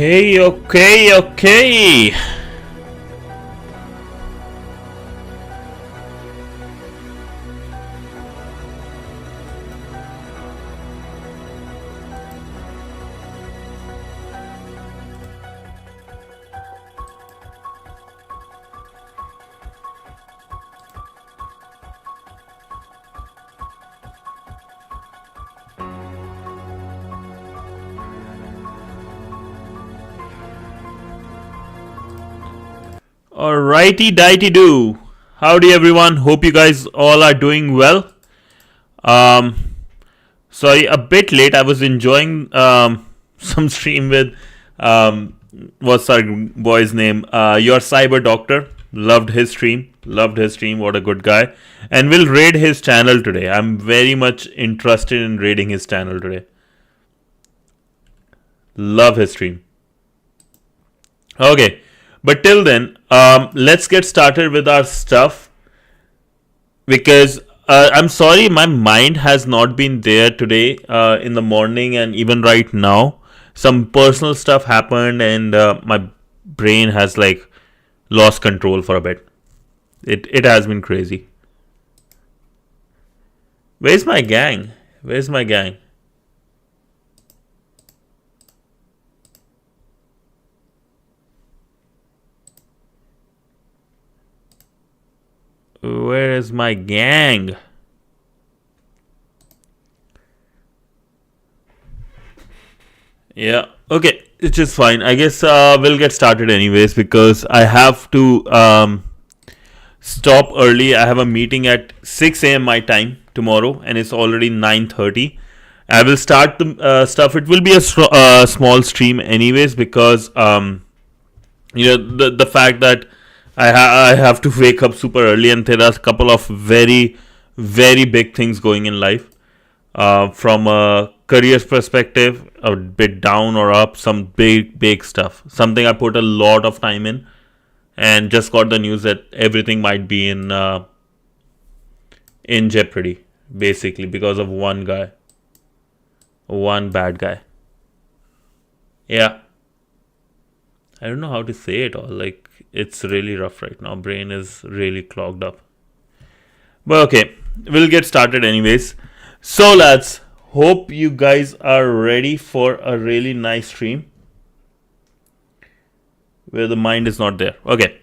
Okay. Alrighty, dighty do. Howdy everyone. Hope you guys all are doing well. Sorry, a bit late. I was enjoying some stream with what's our boy's name? Your Cyber Doctor. Loved his stream. What a good guy. And we'll raid his channel today. I'm very much interested in raiding his channel today. Love his stream. Okay. But till then, let's get started with our stuff, because I'm sorry my mind has not been there today in the morning, and even right now some personal stuff happened and my brain has like lost control for a bit. It has been crazy. Where's my gang? Where is my gang? Yeah, okay, it's just fine. I guess we'll get started anyways, because I have to stop early. I have a meeting at 6 a.m. my time tomorrow, and it's already 9:30. I will start the stuff. It will be a small stream anyways, because the fact that I have to wake up super early, and there are a couple of very, very big things going in life. From a career perspective, a bit down or up, some big stuff. Something I put a lot of time in, and just got the news that everything might be in jeopardy, basically, because of one bad guy. Yeah. I don't know how to say it all. Like, it's really rough right now. Brain is really clogged up. But okay, we'll get started anyways. So lads, hope you guys are ready for a really nice stream where the mind is not there. Okay.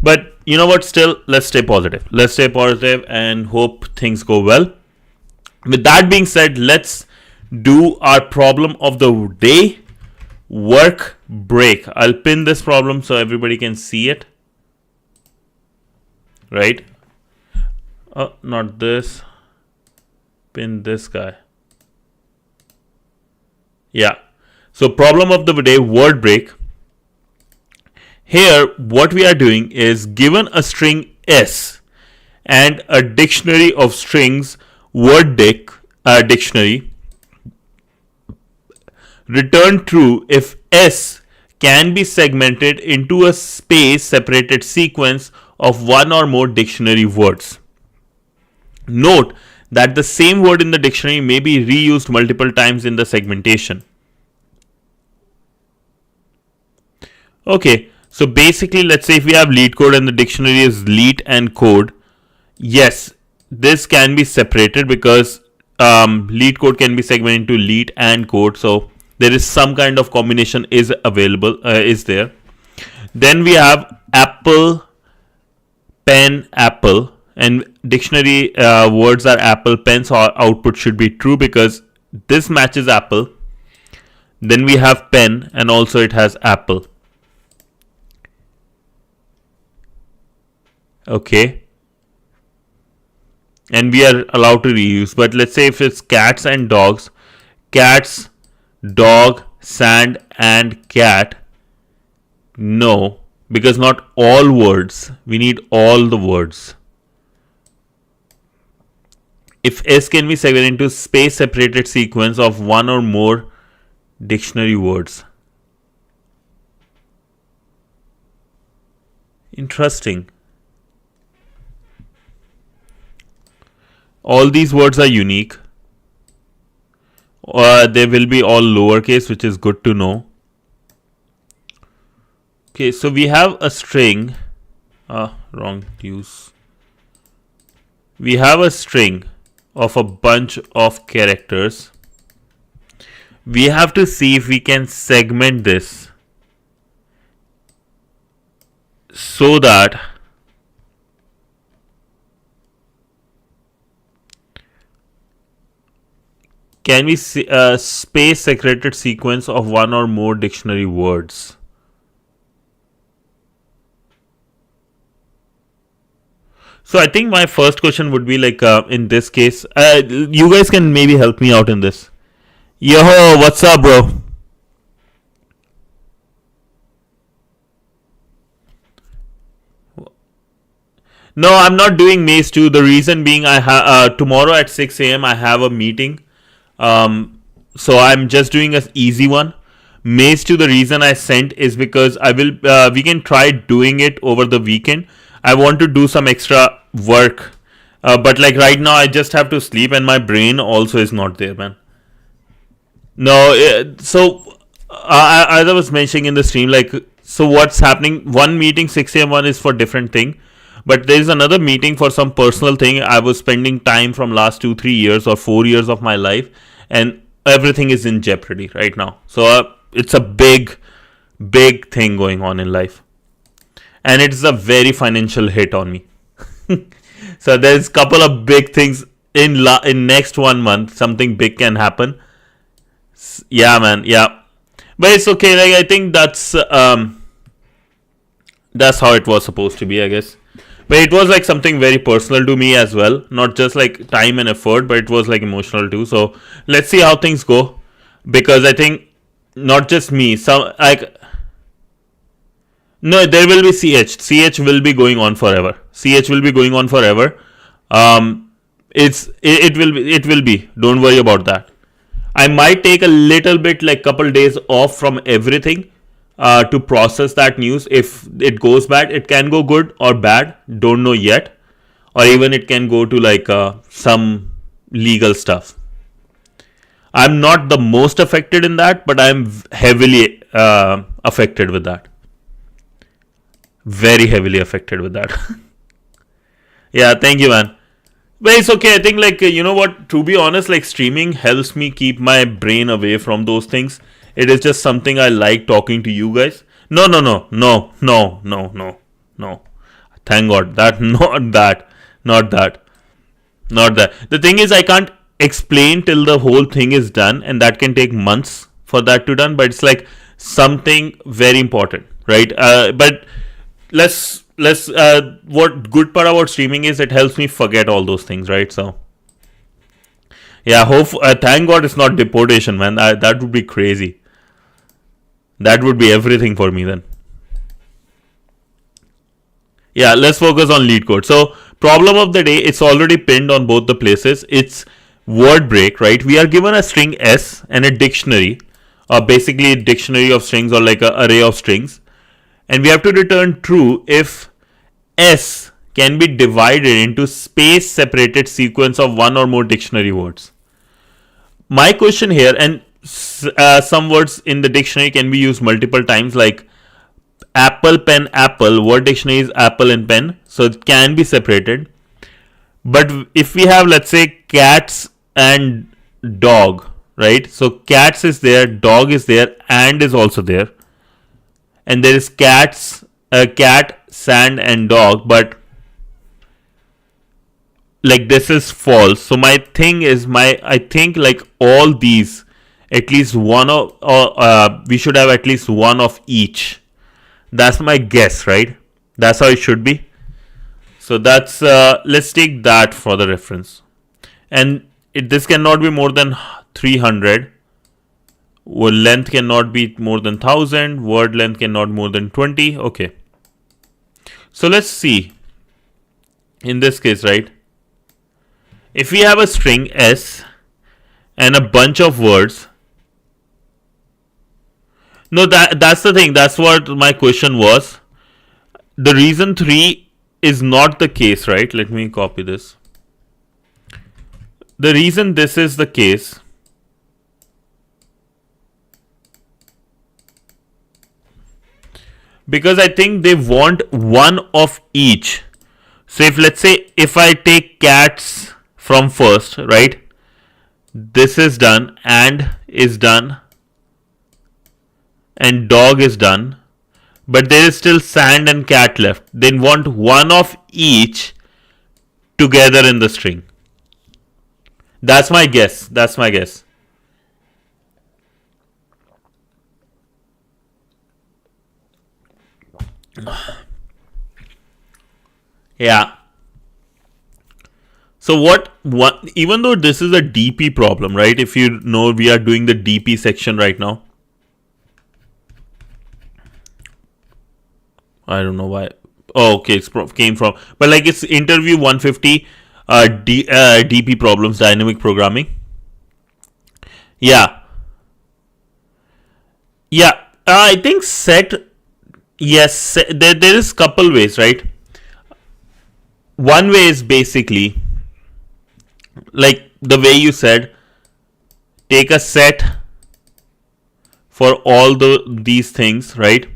But you know what? Still, let's stay positive. And hope things go well. With that being said, let's do our problem of the day. Work break. I'll pin this problem so everybody can see it. Right? Oh, not this. Pin this guy. Yeah. So problem of the day, word break. Here, what we are doing is, given a string S and a dictionary of strings, dictionary, return true if S can be segmented into a space-separated sequence of one or more dictionary words. Note that the same word in the dictionary may be reused multiple times in the segmentation. Okay, so basically, let's say if we have LeetCode and the dictionary is Leet and Code, yes, this can be separated because LeetCode can be segmented into Leet and Code. So there is some kind of combination is available, is there. Then we have apple, pen, apple, and dictionary words are apple, pen, so our output should be true because this matches apple. Then we have pen, and also it has apple. Okay. And we are allowed to reuse. But let's say if it's cats and dogs, cats, dog, sand, and cat. No, because not all words. We need all the words. If S can be segmented into space-separated sequence of one or more dictionary words. Interesting. All these words are unique. They will be all lowercase, which is good to know. Okay, so we have a string. Wrong use. We have a string of a bunch of characters. We have to see if we can segment this so that can we space separated sequence of one or more dictionary words. So I think my first question would be like in this case, you guys can maybe help me out in this. Yo, what's up, bro? No, I'm not doing Maze 2. The reason being, I tomorrow at 6 a.m. I have a meeting. So I'm just doing an easy one. Maze 2, the reason I sent is because I will. We can try doing it over the weekend. I want to do some extra work, but like right now, I just have to sleep, and my brain also is not there, man. No, so as I was mentioning in the stream, like, so what's happening? One meeting 6 a.m. one is for different thing, but there is another meeting for some personal thing. I was spending time from last 2-3 years or 4 years of my life, and everything is in jeopardy right now. So it's a big thing going on in life, and it's a very financial hit on me. So there's a couple of big things in next 1 month. Something big can happen. Yeah, man. Yeah, but it's okay. Like I think that's how it was supposed to be, I guess. But it was like something very personal to me as well, not just like time and effort, but it was like emotional too. So let's see how things go, because I think not just me, some like no, there will be ch will be going on forever. Ch will be going on forever. It will be. Don't worry about that. I might take a little bit, like couple days off from everything to process that news. If it goes bad, it can go good or bad. Don't know yet. Or even it can go to like some legal stuff. I'm not the most affected in that, but I'm heavily affected with that. Very heavily affected with that. Yeah, thank you, man. But it's okay. I think like you know what? To be honest, like streaming helps me keep my brain away from those things. It is just something I like talking to you guys. No, no, no, no, no, no, no, no. Thank God that not that, not that, not that. The thing is, I can't explain till the whole thing is done, and that can take months for that to done. But it's like something very important, right? But let's what good part about streaming is it helps me forget all those things, right? So yeah, thank God it's not deportation, man. That would be crazy. That would be everything for me then. Yeah, let's focus on LeetCode. So problem of the day, it's already pinned on both the places. It's word break, right? We are given a string s and a dictionary, or basically a dictionary of strings or like an array of strings, and we have to return true if S can be divided into space separated sequence of one or more dictionary words. My question here, and some words in the dictionary can be used multiple times, like apple, pen, apple. Word dictionary is apple and pen, so it can be separated. But if we have, let's say, cats and dog, right? So cats is there, dog is there, and is also there. And there is cat, sand, and dog, but like this is false. So my thing is, I think like all these, at least one of, we should have at least one of each. That's my guess, right? That's how it should be. So that's let's take that for the reference, and this cannot be more than 300. Word length cannot be more than 1000. Word length cannot more than 20. Okay. So let's see. In this case, right? If we have a string s and a bunch of words. No, that's the thing. That's what my question was. The reason 3 is not the case, right? Let me copy this. The reason this is the case because I think they want one of each. So if let's say if I take cats from first, right? This is done, and is done, and dog is done, but there is still sand and cat left. Then want one of each together in the string. That's my guess. That's my guess. Yeah. So what even though this is a DP problem, right? If you know, we are doing the DP section right now. I don't know why. Oh, okay, it's came from, but like it's interview 150 DP problems, dynamic programming. Yeah. Yeah. I think set, yes, there is couple ways, right? One way is basically like the way you said, take a set for all these things, right?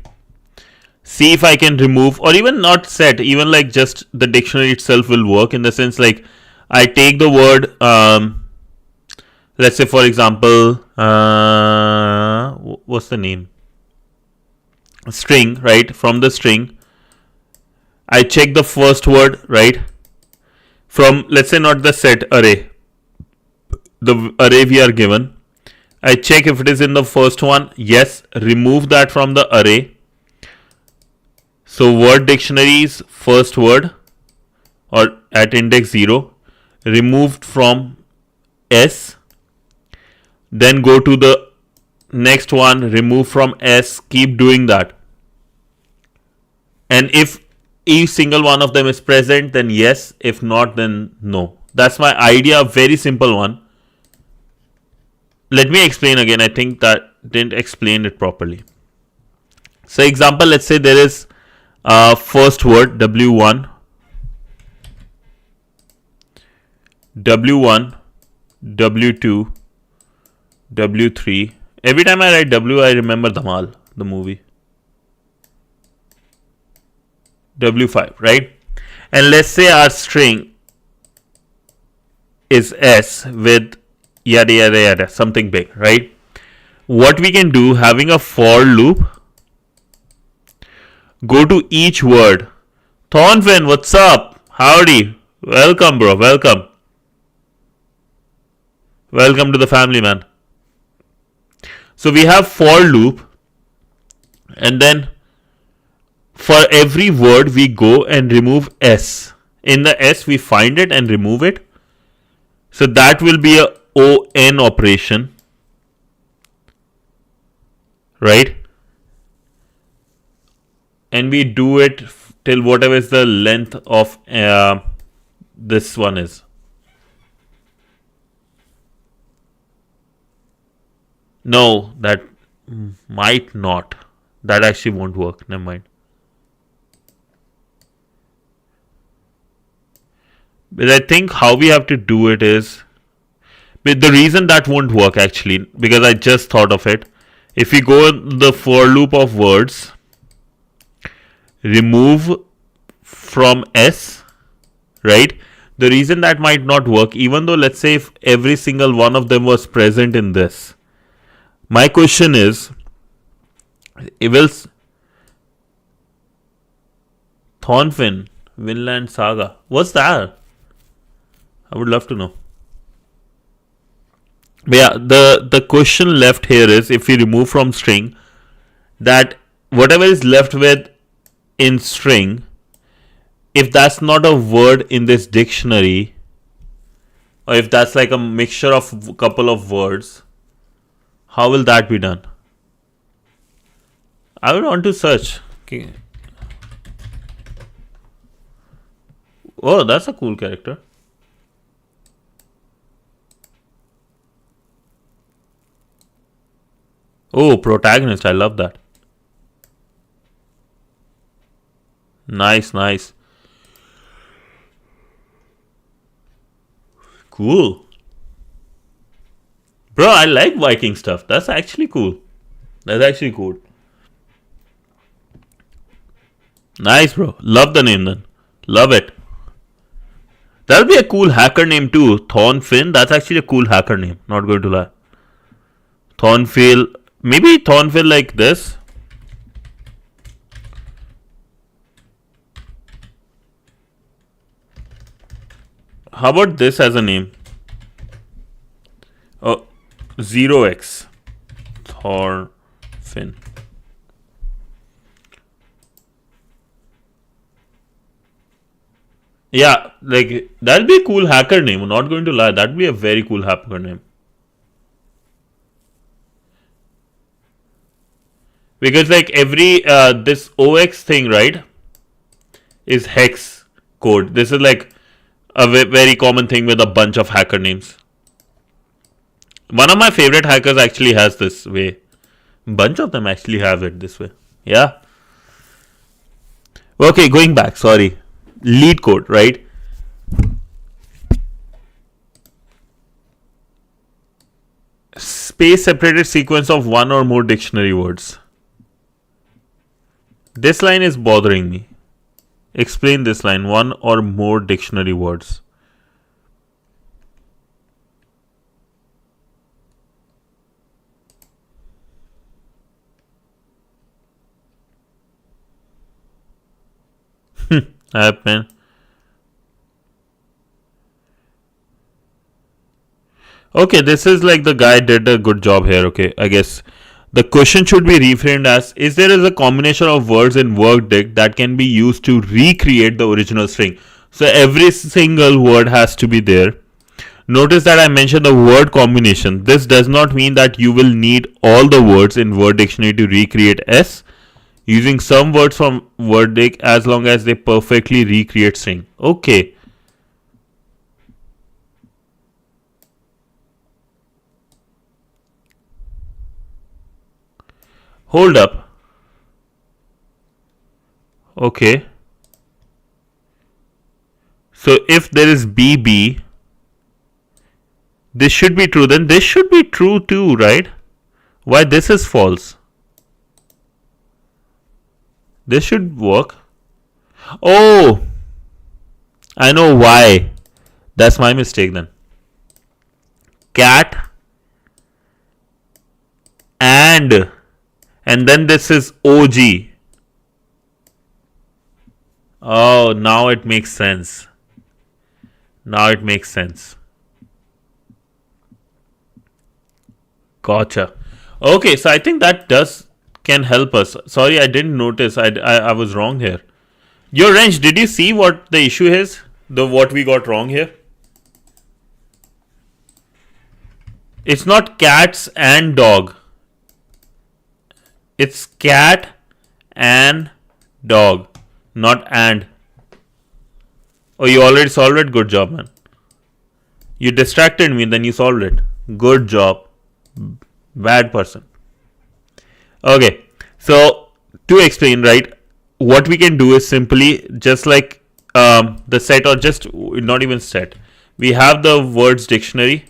See if I can remove, or even not set, even like just the dictionary itself will work, in the sense like I take the word, let's say for example, what's the name? String, right? From the string, I check the first word, right? From, let's say, not the set, array, the array we are given. I check if it is in the first one. Yes, remove that from the array. So word dictionary's first word, or at index 0, removed from S. Then go to the next one, remove from S, keep doing that. And if each single one of them is present, then yes. If not, then no. That's my idea, very simple one. Let me explain again. I think that didn't explain it properly. So example, let's say there is first word W1, W1, W2, W3. Every time I write W, I remember Dhamal, the movie. W5, right? And let's say our string is S with yada yada yada, something big, right? What we can do, having a for loop, go to each word. Thornfinn, what's up? Howdy. Welcome, bro. Welcome. Welcome to the family, man. So we have for loop, and then for every word we go and remove S. In the S we find it and remove it. So that will be a ON operation, right? And we do it till whatever is the length of this one is. No, that might not. That actually won't work. Never mind. But I think how we have to do it is, but the reason that won't work actually, because I just thought of it. If we go in the for loop of words, remove from S, right? The reason that might not work, even though let's say if every single one of them was present in this, my question is, it will Thornfinn, Vinland Saga. What's that? I would love to know. But yeah, the question left here is, if we remove from string, that whatever is left with in string, if that's not a word in this dictionary, or if that's like a mixture of a couple of words, how will that be done? I would want to search. Okay. Oh, that's a cool character. Oh, protagonist. I love that. Nice, nice. Cool. Bro, I like Viking stuff. That's actually cool. That's actually cool. Nice, bro. Love the name then. Love it. That'll be a cool hacker name too. Thornfinn. That's actually a cool hacker name. Not going to lie. Thornfield. Maybe Thornfield like this. How about this as a name? Oh, 0x. Thornfinn. Yeah, like that'll be a cool hacker name. I'm not going to lie. That'd be a very cool hacker name. Because like every this OX thing, right, is hex code. This is like a very common thing with a bunch of hacker names. One of my favorite hackers actually has this way. Bunch of them actually have it this way. Yeah. Okay, going back. Sorry. LeetCode, right? Space separated sequence of one or more dictionary words. This line is bothering me. Explain this line. One or more dictionary words. Happen. Okay, this is like the guy did a good job here. Okay, I guess the question should be reframed as: is there a combination of words in workdict that can be used to recreate the original string? So every single word has to be there. Notice that I mentioned the word combination. This does not mean that you will need all the words in word dictionary to recreate S. Using some words from WordDict as long as they perfectly recreate string. Okay. Hold up. Okay. So if there is BB, this should be true. Then this should be true too, right? Why this is false? This should work. Oh, I know why. That's my mistake then. Cat and then this is OG. Oh, now it makes sense. Now it makes sense. Gotcha. Okay, so I think that can help us. Sorry, I didn't notice. I was wrong here. Yo, Wrench, did you see what the issue is? What we got wrong here? It's not cats and dog. It's cat and dog, not and. Oh, you already solved it? Good job, man. You distracted me, then you solved it. Good job. Bad person. Okay, so to explain, right, what we can do is simply just like the set, or just not even set. We have the words dictionary.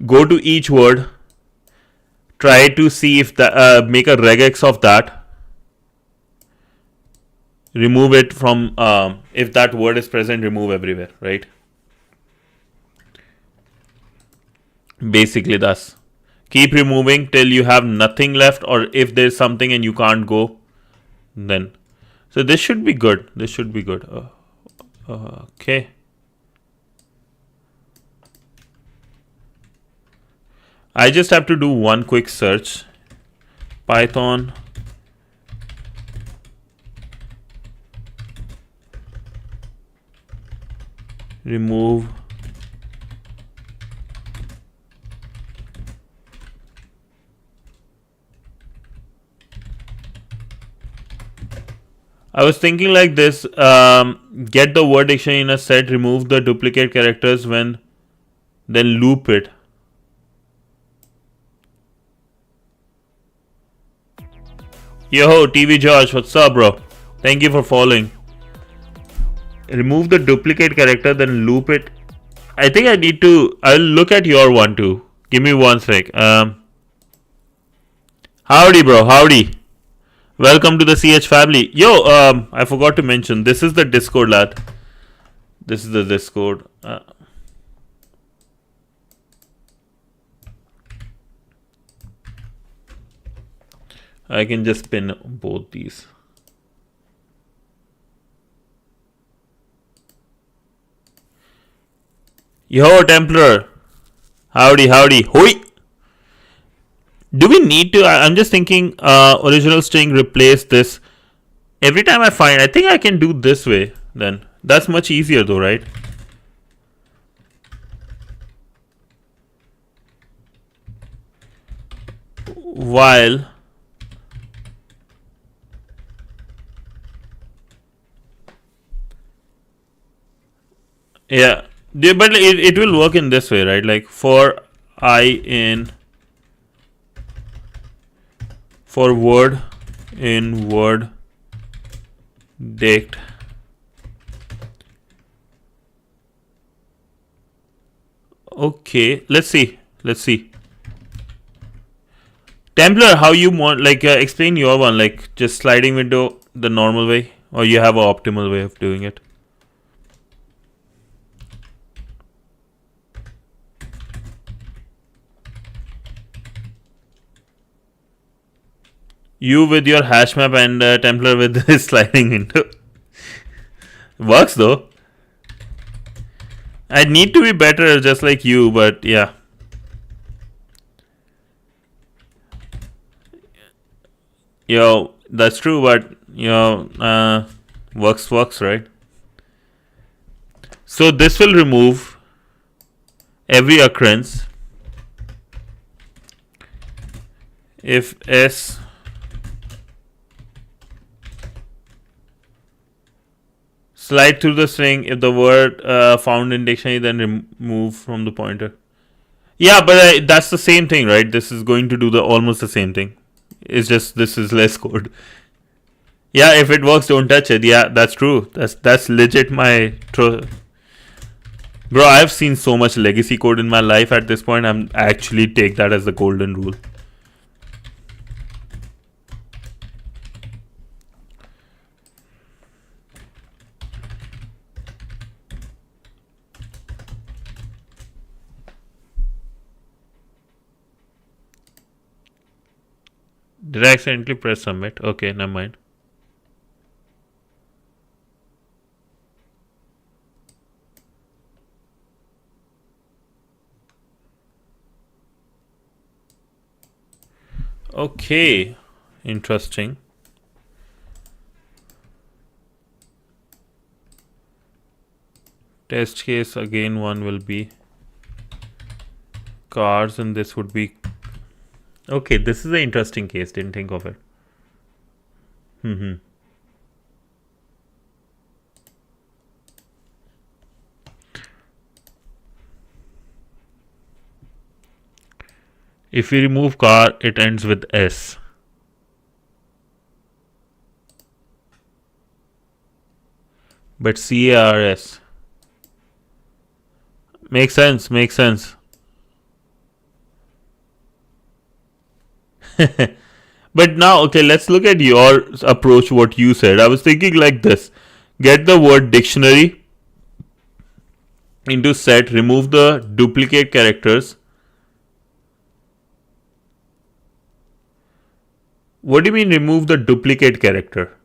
Go to each word. Try to see if the make a regex of that. Remove it from if that word is present. Remove everywhere, right? Basically, thus. Keep removing till you have nothing left, or if there's something and you can't go, then. So this should be good. This should be good. Okay. I just have to do one quick search. Python. Remove. I was thinking like this, get the word dictionary in a set, remove the duplicate characters then loop it. Yo, TV Josh, what's up, bro? Thank you for following. Remove the duplicate character, then loop it. I think I need to, I'll look at your one too. Give me one sec. Howdy, bro, howdy. Welcome to the CH family. Yo, I forgot to mention, this is the Discord, lad. This is the Discord. I can just pin both these. Yo, Templar. Howdy, howdy. Hoi! Do we need to? I'm just thinking, original string replace this. Every time I think I can do this way then. That's much easier though, right? While yeah, but it will work in this way, right? Like for word in word dict. Okay, let's see. Templar, how you want, like, explain your one, like just sliding window the normal way, or you have an optimal way of doing it? You with your hash map and Templar with the sliding window. Works though. I need to be better just like you, but yeah. Yo, that's true, but works, right? So this will remove every occurrence if S slide through the string if the word found in dictionary, then remove from the pointer. Yeah, but that's the same thing, right? This is going to do almost the same thing. It's just this is less code. Yeah, if it works, don't touch it. Yeah, that's true. That's legit my bro. I've seen so much legacy code in my life at this point. I'm actually take that as the golden rule. Did I accidentally press submit? Okay, never mind. Okay, interesting. Test case again, one will be cars and this would be. Okay, this is an interesting case. Didn't think of it. If we remove car, it ends with S. But CARS. Makes sense. But now, okay, let's look at your approach, what you said. I was thinking like this. Get the word dictionary into set, remove the duplicate characters. What do you mean remove the duplicate character?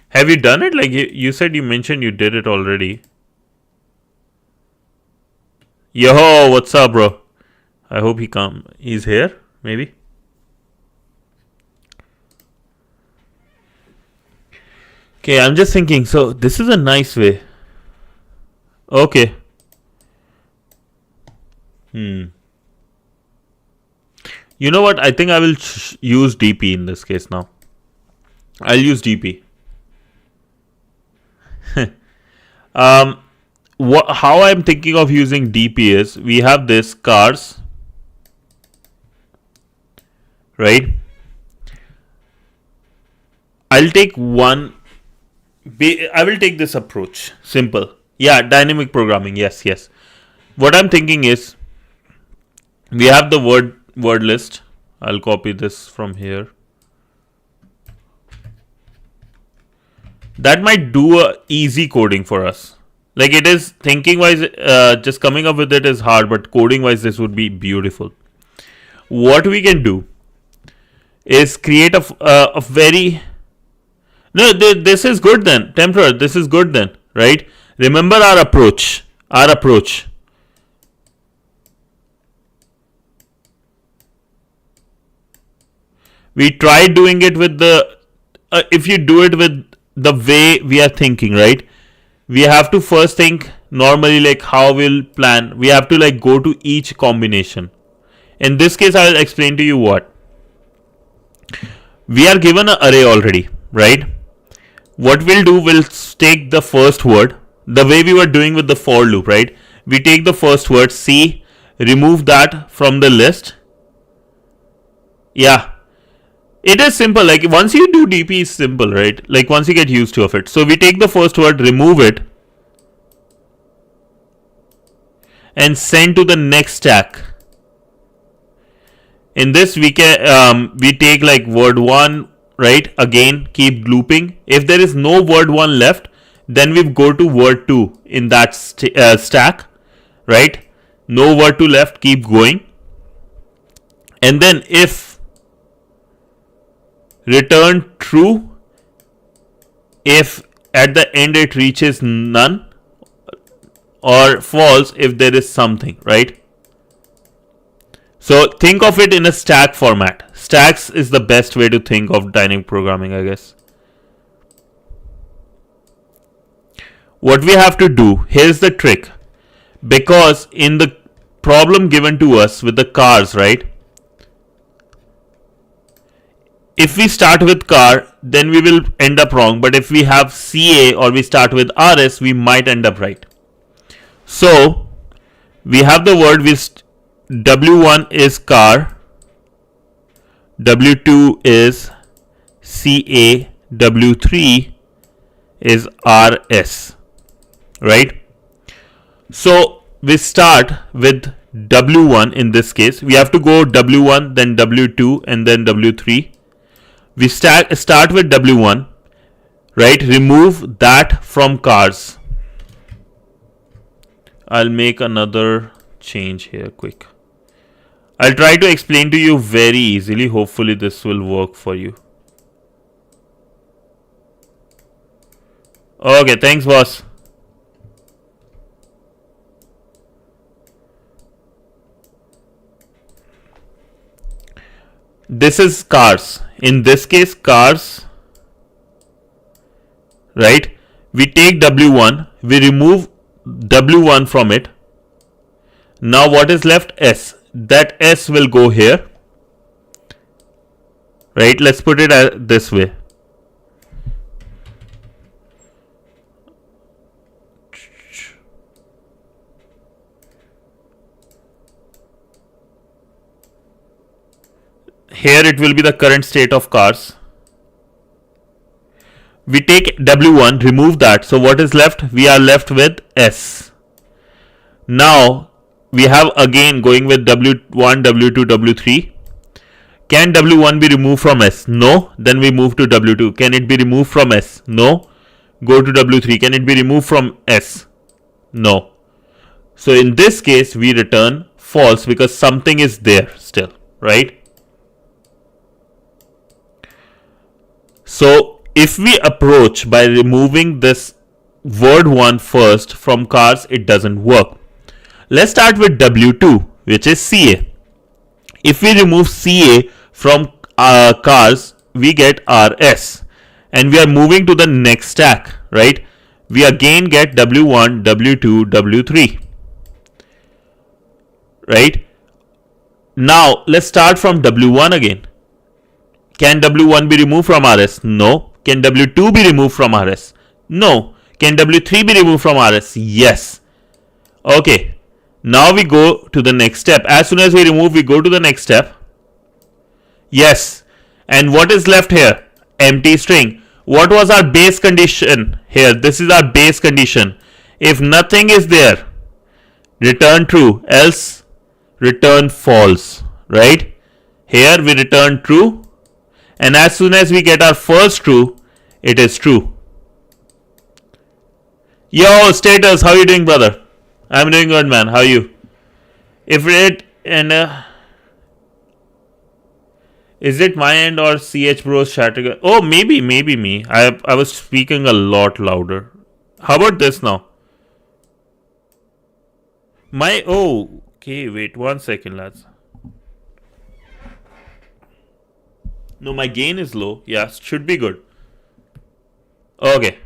Have you done it? Like you said, you mentioned you did it already. Yo, what's up, bro? I hope he's here, maybe. Okay, I'm just thinking. So this is a nice way. Okay. You know what? I think I will use DP in this case now. I'll use DP. How I'm thinking of using DP is, we have this cars, right? I'll take one. I will take this approach. Simple. Yeah, dynamic programming. Yes. What I'm thinking is, we have the word word list. I'll copy this from here. That might do a easy coding for us. Like it is thinking wise, just coming up with it is hard, but coding wise, this would be beautiful. What we can do is create a very, no, this is good then, temporary, this is good then, right? Remember our approach. We tried doing it with the, if you do it with the way we are thinking, right? We have to first think normally like how we'll plan. We have to like go to each combination. In this case, I'll explain to you what. We are given an array already, right? What we'll do, we'll take the first word, the way we were doing with the for loop, right? We take the first word, C, remove that from the list. Yeah. It is simple. Like once you do DP, is simple, right? Like once you get used to it. So we take the first word, remove it, and send to the next stack. In this, we can we take like word 1, right? Again, keep looping. If there is no word 1 left, then we go to word 2 in that stack, right? No word 2 left, keep going. And then if return true if at the end it reaches none, or false if there is something, right? So think of it in a stack format. Stacks is the best way to think of dynamic programming, I guess. What we have to do, here's the trick. Because in the problem given to us with the cars, right? If we start with car, then we will end up wrong. But if we have CA or we start with RS, we might end up right. So we have the word with W1 is car, W2 is CA, W3 is RS, right? So we start with W1 in this case. We have to go W1, then W2, and then W3. We start with W1, right? Remove that from cars. I'll make another change here quick. I'll try to explain to you very easily. Hopefully this will work for you. Okay, thanks boss. This is cars. In this case, cars, right? We take W1, we remove W1 from it. Now what is left? S. That S will go here, right? Let's put it this way. Here it will be the current state of cars. We take W1, remove that. So what is left? We are left with S. Now we have again going with W1, W2, W3. Can W1 be removed from S? No. Then we move to W2. Can it be removed from S? No. Go to W3. Can it be removed from S? No. So in this case, we return false because something is there still, right? So if we approach by removing this word 1 first from cars, it doesn't work. Let's start with W2, which is CA. If we remove CA from cars, we get RS. And we are moving to the next stack, right? We again get W1, W2, W3. Right? Now, let's start from W1 again. Can W1 be removed from RS? No. Can W2 be removed from RS? No. Can W3 be removed from RS? Yes. Okay. Now we go to the next step. As soon as we remove, we go to the next step. Yes. And what is left here? Empty string. What was our base condition here? This is our base condition. If nothing is there, return true. Else, return false. right? Here we return true, and as soon as we get our first true, it is true. Yo, status, how you doing, brother? I'm doing good, man. How are you? If it and is it my end or CH Bros shattering? Oh, maybe me. I was speaking a lot louder. How about this now? Okay, wait 1 second, lads. No, my gain is low. Yes, should be good. Okay.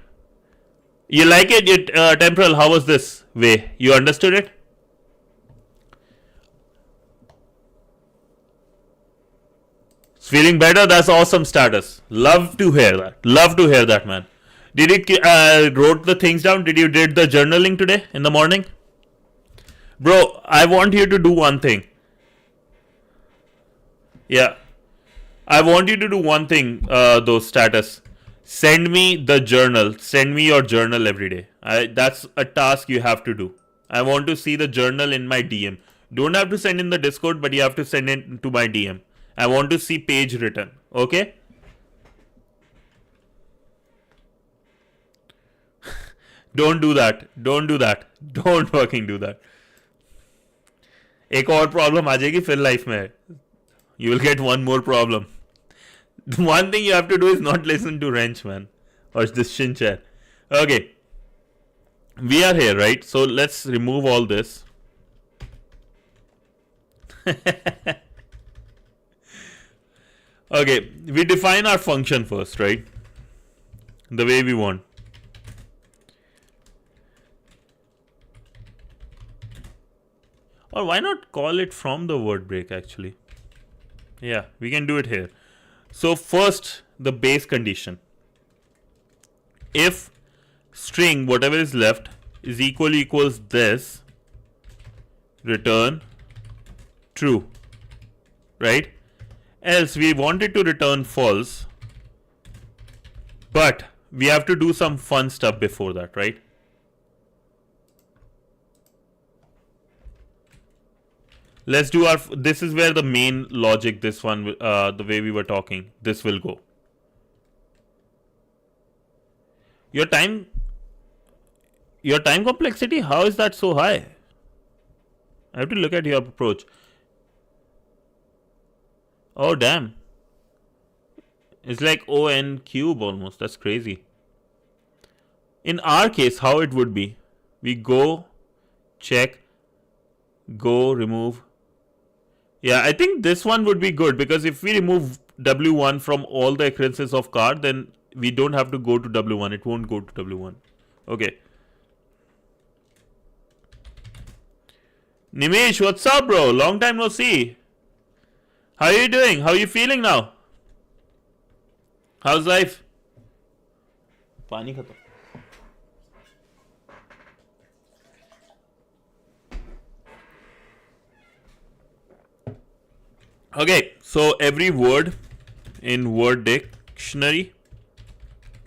You like it, Temporal? How was this way? You understood it? It's feeling better? That's awesome status. Love to hear that. Love to hear that, man. Did you wrote the things down? Did the journaling today in the morning? Bro, I want you to do one thing. Yeah. I want you to do one thing, those status. Send me the journal. Send me your journal every day. That's a task you have to do. I want to see the journal in my DM. Don't have to send in the Discord, but you have to send it to my DM. I want to see page written. Okay? Don't do that. Don't do that. Don't fucking do that. एक और problem आ जाएगी फिर life में. You will get one more problem. One thing you have to do is not listen to Wrench, man. Or this Shin chair. Okay. We are here, right? So let's remove all this. Okay. We define our function first, right? The way we want. Or why not call it from the word break, actually? Yeah, we can do it here. So first, the base condition. If string, whatever is left, is equals this, return true, right? Else we want it to return false, but we have to do some fun stuff before that, right? Let's do our, this is where the main logic, this one, the way we were talking, this will go. Your time complexity, how is that so high? I have to look at your approach. Oh, damn. It's like ON cube almost. That's crazy. In our case, how it would be, we go, check, go, remove. Yeah, I think this one would be good because if we remove W1 from all the occurrences of car, then we don't have to go to W1. It won't go to W1. Okay. Nimesh, what's up, bro? Long time no see. How are you doing? How are you feeling now? How's life? Pani khatam. Okay, so every word in word dictionary,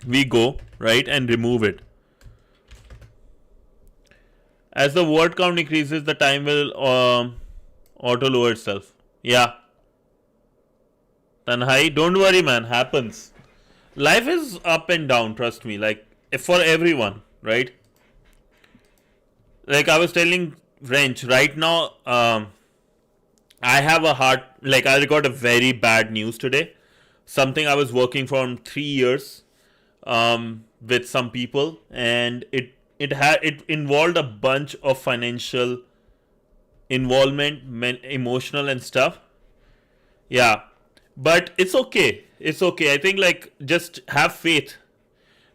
we go, right, and remove it. As the word count increases, the time will auto lower itself. Yeah. Tanhai, don't worry, man, happens. Life is up and down, trust me, like, for everyone, right? Like I was telling Wrench, right now, I have a hard, like I got a very bad news today. Something I was working for 3 years with some people, and it involved a bunch of financial involvement, emotional and stuff. Yeah, but it's okay. It's okay. I think like just have faith,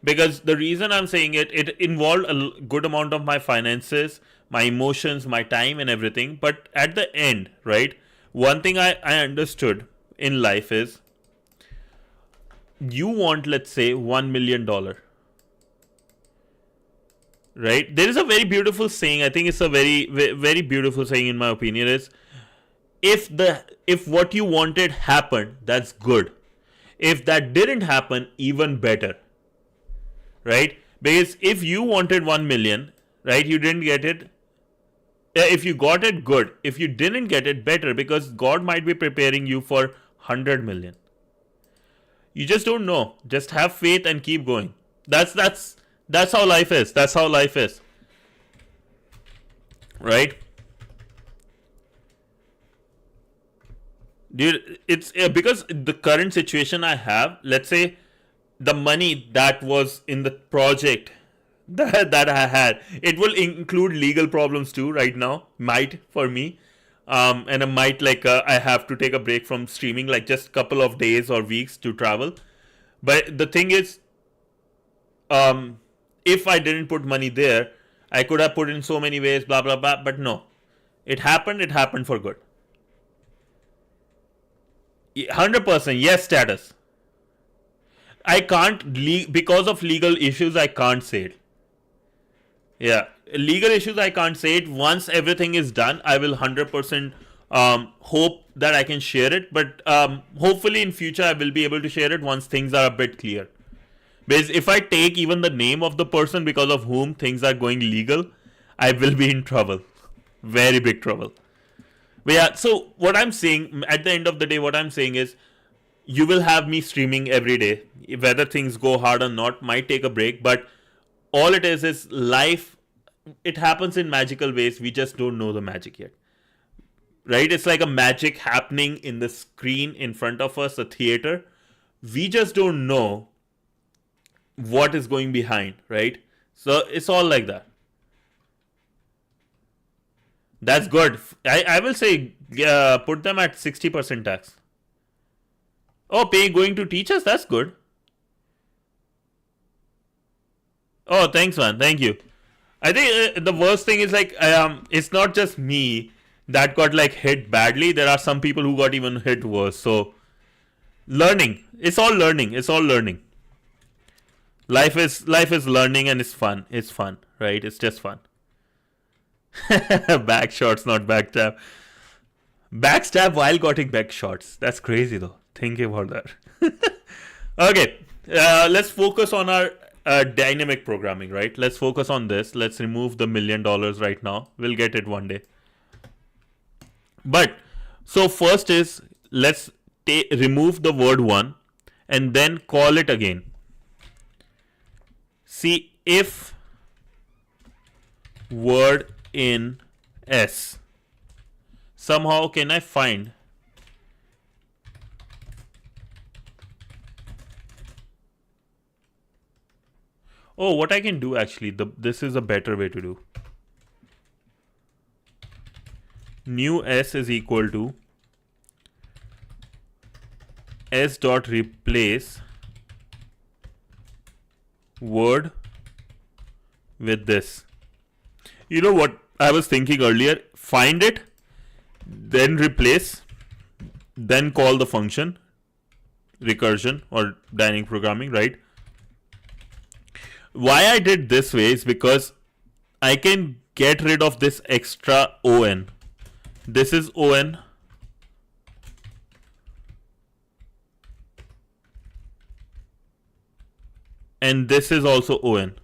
because the reason I'm saying it involved a good amount of my finances, my emotions, my time and everything. But at the end, right, one thing I understood in life is you want, let's say, $1 million. Right? There is a very beautiful saying. I think it's a very, very beautiful saying in my opinion is, if what you wanted happened, that's good. If that didn't happen, even better. Right? Because if you wanted 1 million, right, you didn't get it, If you got it, good. If you didn't get it, better, because God might be preparing you for 100 million. You just don't know. Just have faith and keep going. That's how life is. That's how life is. Right? Dude, it's because the current situation I have, let's say the money that was in the project that I had, it will include legal problems too right now, might for me. And I might like I have to take a break from streaming, like just couple of days or weeks to travel. But the thing is, if I didn't put money there, I could have put in so many ways, blah blah blah. But no, it happened. It happened for good. 100% yes status. I can't because of legal issues. I can't say it. Yeah, legal issues. I can't say it. Once everything is done, I will 100% hope that I can share it. But hopefully in future I will be able to share it once things are a bit clear. Because if I take even the name of the person because of whom things are going legal, I will be in trouble, very big trouble. But yeah, so what I'm saying at the end of the day, what I'm saying is, you will have me streaming every day, whether things go hard or not. Might take a break, but all it is life. It happens in magical ways. We just don't know the magic yet, right? It's like a magic happening in the screen in front of us, a theater. We just don't know what is going behind, right? So it's all like that. That's good. I will say put them at 60% tax. Oh, pay going to teachers? That's good. Oh, thanks, man. Thank you. I think the worst thing is like it's not just me that got like hit badly. There are some people who got even hit worse. So learning. It's all learning. It's all learning. Life is learning and it's fun. It's fun, right? It's just fun. Back shots, not backstab. Backstab while getting back shots. That's crazy though. Think about that. Okay, let's focus on our dynamic programming, right? Let's focus on this. Let's remove the $1,000,000 right now. We'll get it one day. But so first is let's remove the word one and then call it again. See if word in S. Somehow can I find what I can do actually, this is a better way to do. New S is equal to S dot replace word with this. You know what I was thinking earlier? Find it, then replace, then call the function recursion or dynamic programming, right? Why I did this way is because I can get rid of this extra on. This is on. And this is also on.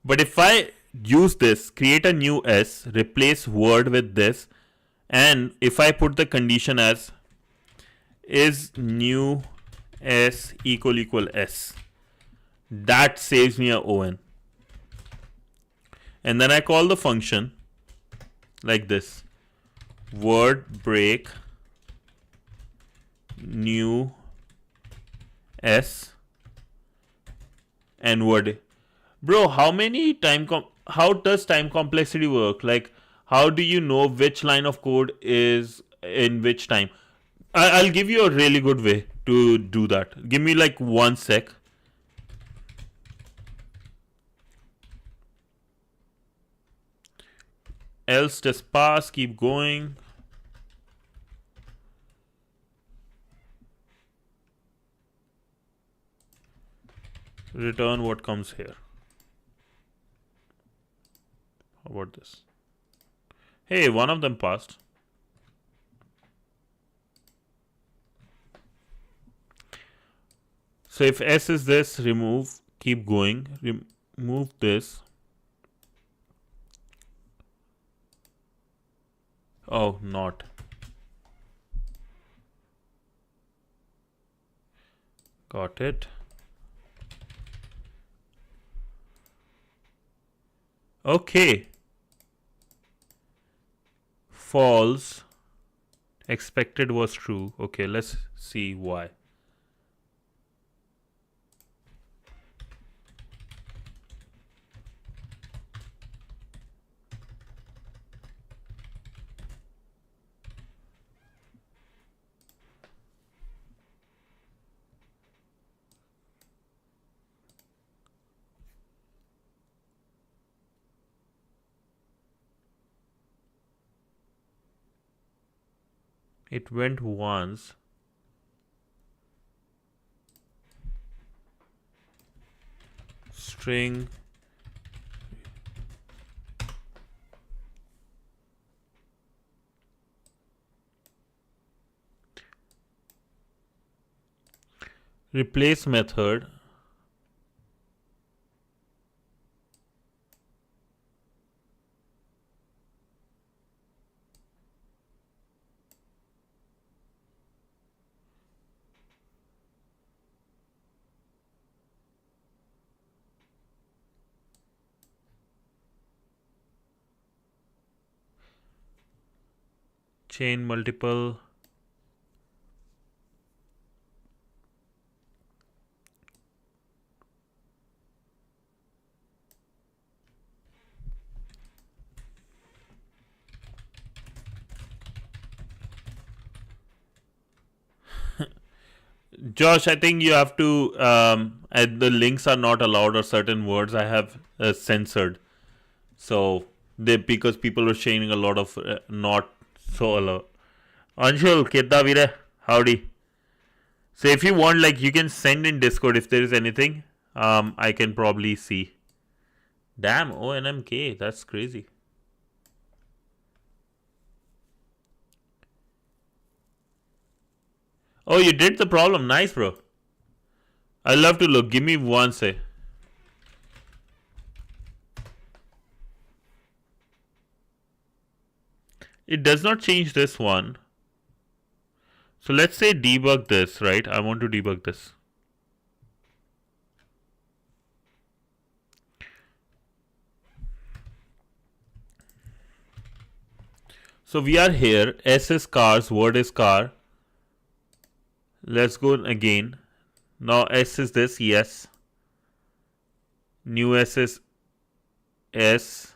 But if I use this, create a new S, replace word with this, and if I put the condition as is new S equal S, that saves me a on. And then I call the function like this, word break new S and word. Bro, how does time complexity work? Like, how do you know which line of code is in which time? I'll give you a really good way to do that. Give me like 1 sec. Else just pass, keep going. Return what comes here. How about this? Hey, one of them passed. So if S is this, remove, keep going, remove this. Oh, not. Got it. Okay. False. Expected was true. Okay, let's see why. It went once. String. Replace method. Chain multiple. Josh, I think you have to. The links are not allowed, or certain words I have censored. So because people were sharing a lot of not so allowed. Anshul, Kedda Vire, howdy. So if you want, like, you can send in Discord if there is anything. I can probably see. Damn, ONMK, that's crazy. Oh, you did the problem. Nice, bro. I love to look. Give me one sec. It does not change this one. So let's say debug this, right? I want to debug this. So we are here. S is cars, word is car. Let's go again. Now S is this, yes. New S is S.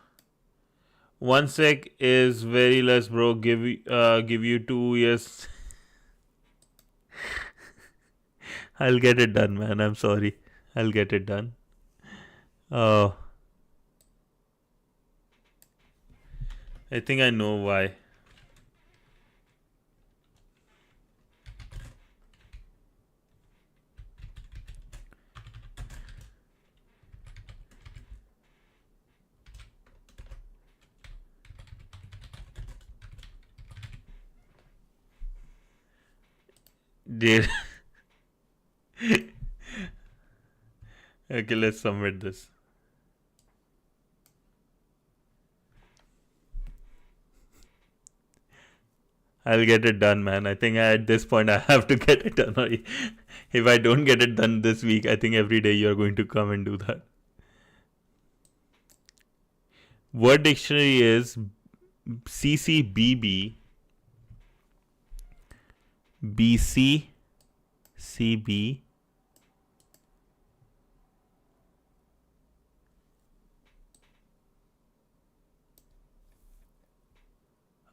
One sec is very less, bro. Give you 2 years. I'll get it done, man. I'm sorry. I'll get it done. Oh. I think I know why. Dude. Okay, let's submit this. I'll get it done, man. I think at this point I have to get it done. If I don't get it done this week, I think every day you're going to come and do that. Word dictionary is CCBB, BCCB,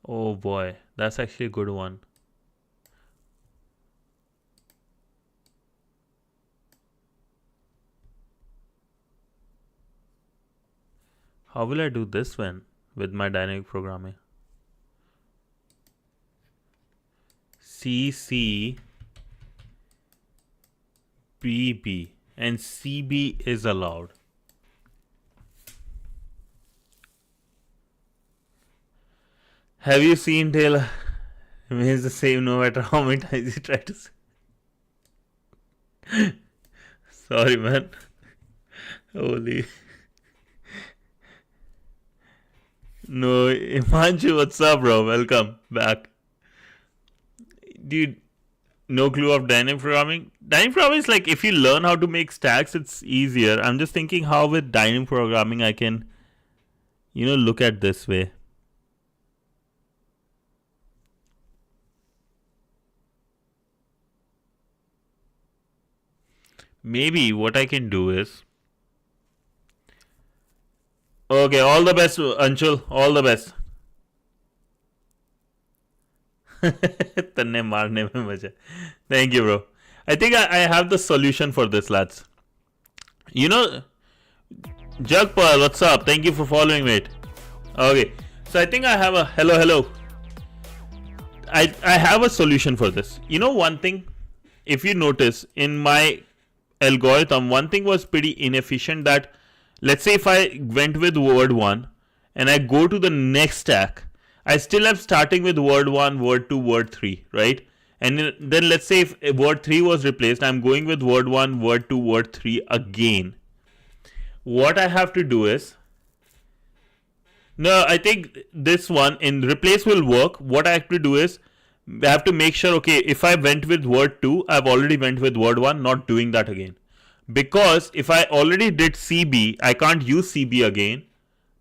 oh boy, that's actually a good one. How will I do this one with my dynamic programming? CCBB and CB is allowed. Have you seen Taylor? It means the same no matter how many times you try to say. Sorry, man. Holy. No, Imanshu, what's up, bro? Welcome back. Dude, no clue of dynamic programming. Dynamic programming is like if you learn how to make stacks, it's easier. I'm just thinking how with dynamic programming I can, look at this way. Maybe what I can do is, okay, all the best, Anshul, all the best. तन्ने मारने में मजा. Thank you, bro. I think I have the solution for this, lads. You know, Jagpal, what's up? Thank you for following, mate. Okay, so I think I have a hello. I have a solution for this. You know, one thing, if you notice in my algorithm, one thing was pretty inefficient. That let's say if I went with word 1 and I go to the next stack, I still am starting with word 1, word 2, word 3, right? And then let's say if word 3 was replaced, I'm going with word 1, word 2, word 3 again. What I have to do is, no, I think this one in replace will work. What I have to do is, I have to make sure, okay, if I went with word 2, I've already went with word 1, not doing that again. Because if I already did CB, I can't use CB again,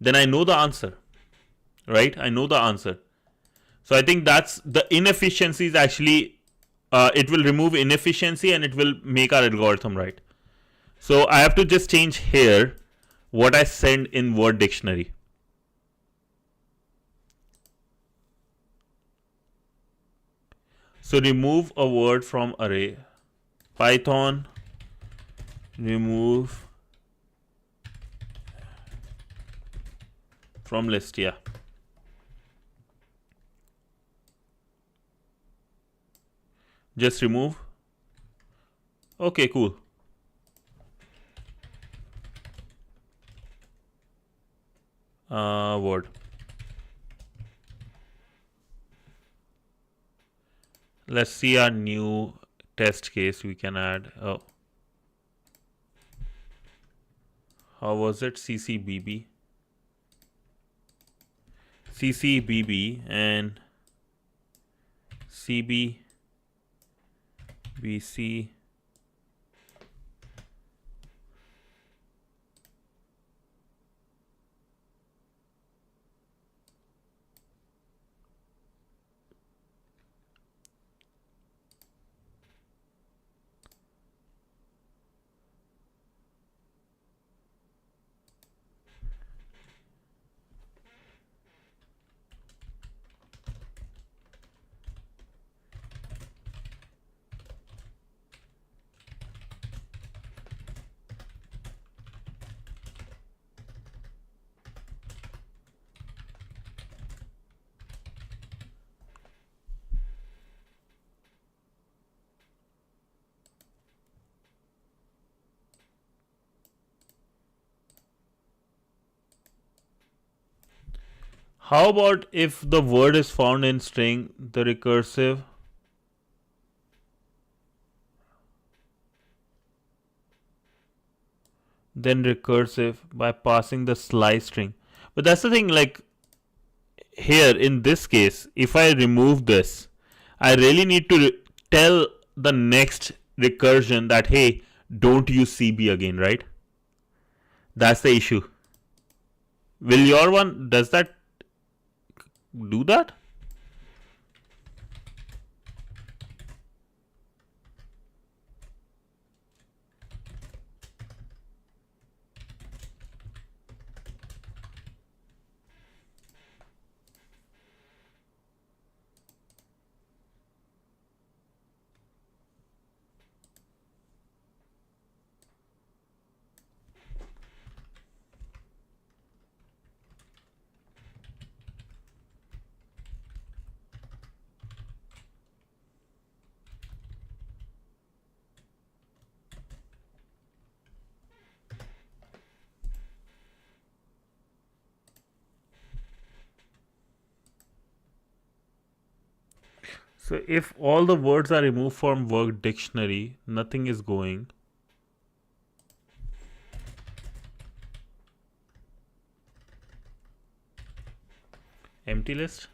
then I know the answer, right? I know the answer. So I think that's the inefficiencies actually, it will remove inefficiency and it will make our algorithm right. So I have to just change here what I send in word dictionary. So remove a word from array. Python remove from list, yeah. Just remove. Okay, cool. Word. Let's see our new test case we can add. Oh, how was it? CCBB and CBBC. How about if the word is found in string, the recursive then recursive by passing the slice string? But that's the thing, like here in this case, if I remove this, I really need to tell the next recursion that, hey, don't use CB again, right? That's the issue. Will your one does that do that? So if all the words are removed from word dictionary, nothing is going. Empty list.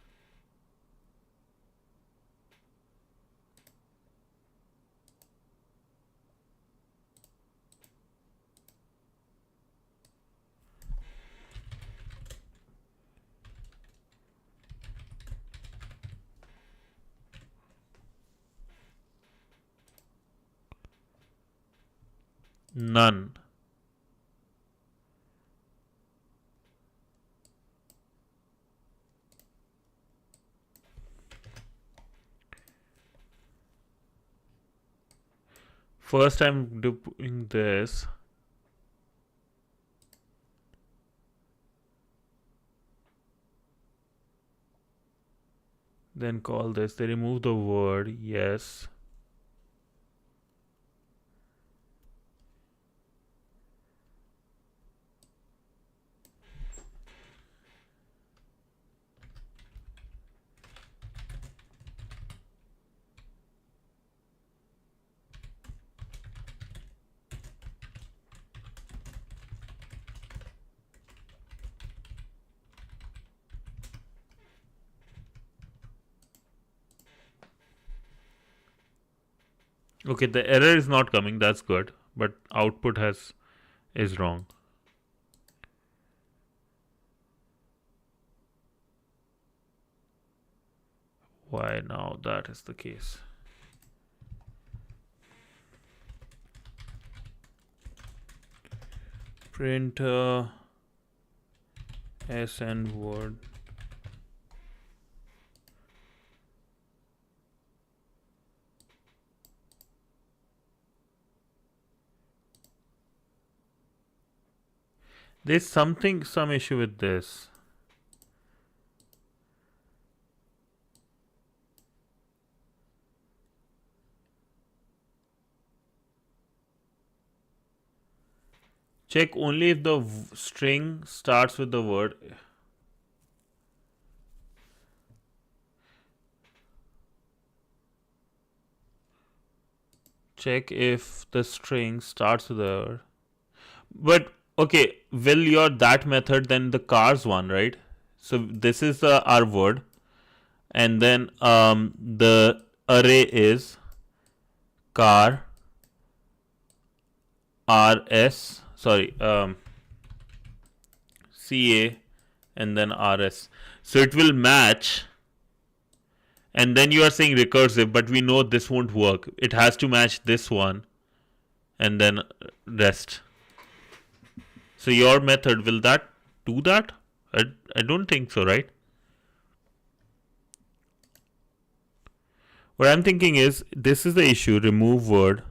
None. First I'm doing this. Then call this. They remove the word. Yes. Okay, the error is not coming. That's good, but output is wrong. Why now that is the case? Print S and word. There's some issue with this. Check only if the string starts with the word. Check if the string starts with the word. But okay, will your that method then the cars one, right? So this is our word, and then the array is car rs, sorry, ca, and then rs. So it will match, and then you are saying recursive, but we know this won't work. It has to match this one and then rest. So your method, will that do that? I don't think so, right? What I'm thinking is, this is the issue, remove word.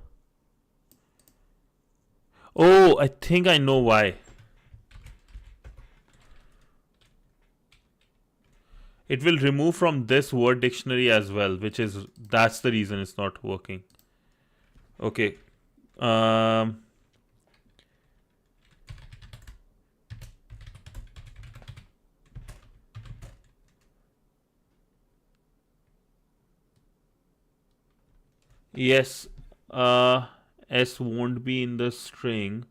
Oh, I think I know why. It will remove from this word dictionary as well, that's the reason it's not working. Okay. Yes, S won't be in the string.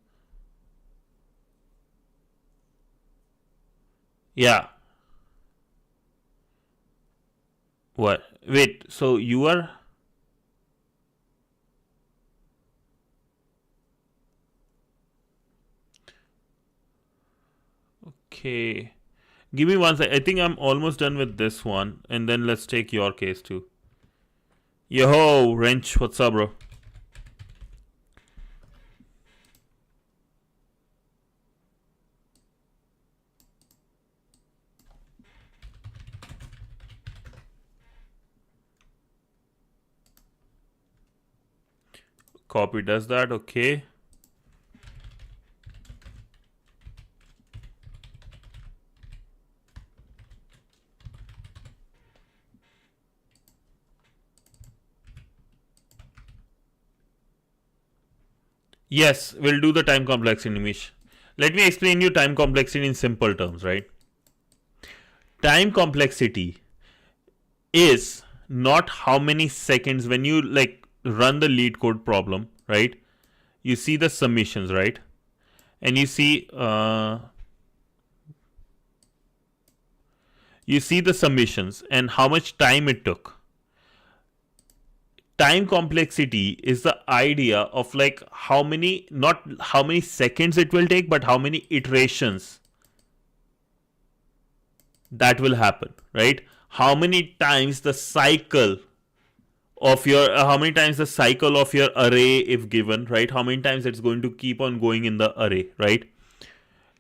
Yeah. What? Wait, so you are... Okay. Give me one sec. I think I'm almost done with this one, and then let's take your case too. Yo, Wrench, what's up, bro? Copy does that, okay. Yes, we'll do the time complexity, Nimish. Let me explain you time complexity in simple terms, right? Time complexity is not how many seconds when you like run the LeetCode problem, right? You see the submissions, right? you see the summations and how much time it took. Time complexity is the idea of like how many, not how many seconds it will take, but how many iterations that will happen, right? How many times the cycle of your array, if given, right? How many times it's going to keep on going in the array, right?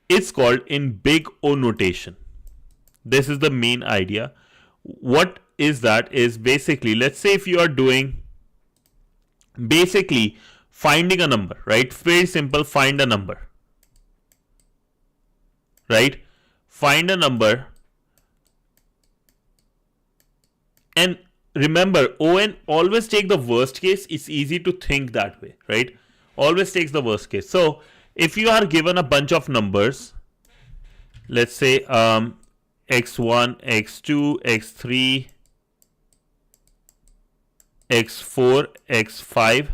It's called in big O notation. This is the main idea. What is that? Is basically, let's say if you are doing basically finding a number, right? Very simple, find a number, right? Find a number, and remember, ON always take the worst case. It's easy to think that way, right? Always takes the worst case. So if you are given a bunch of numbers, let's say x1, x2, x3, x4, x5,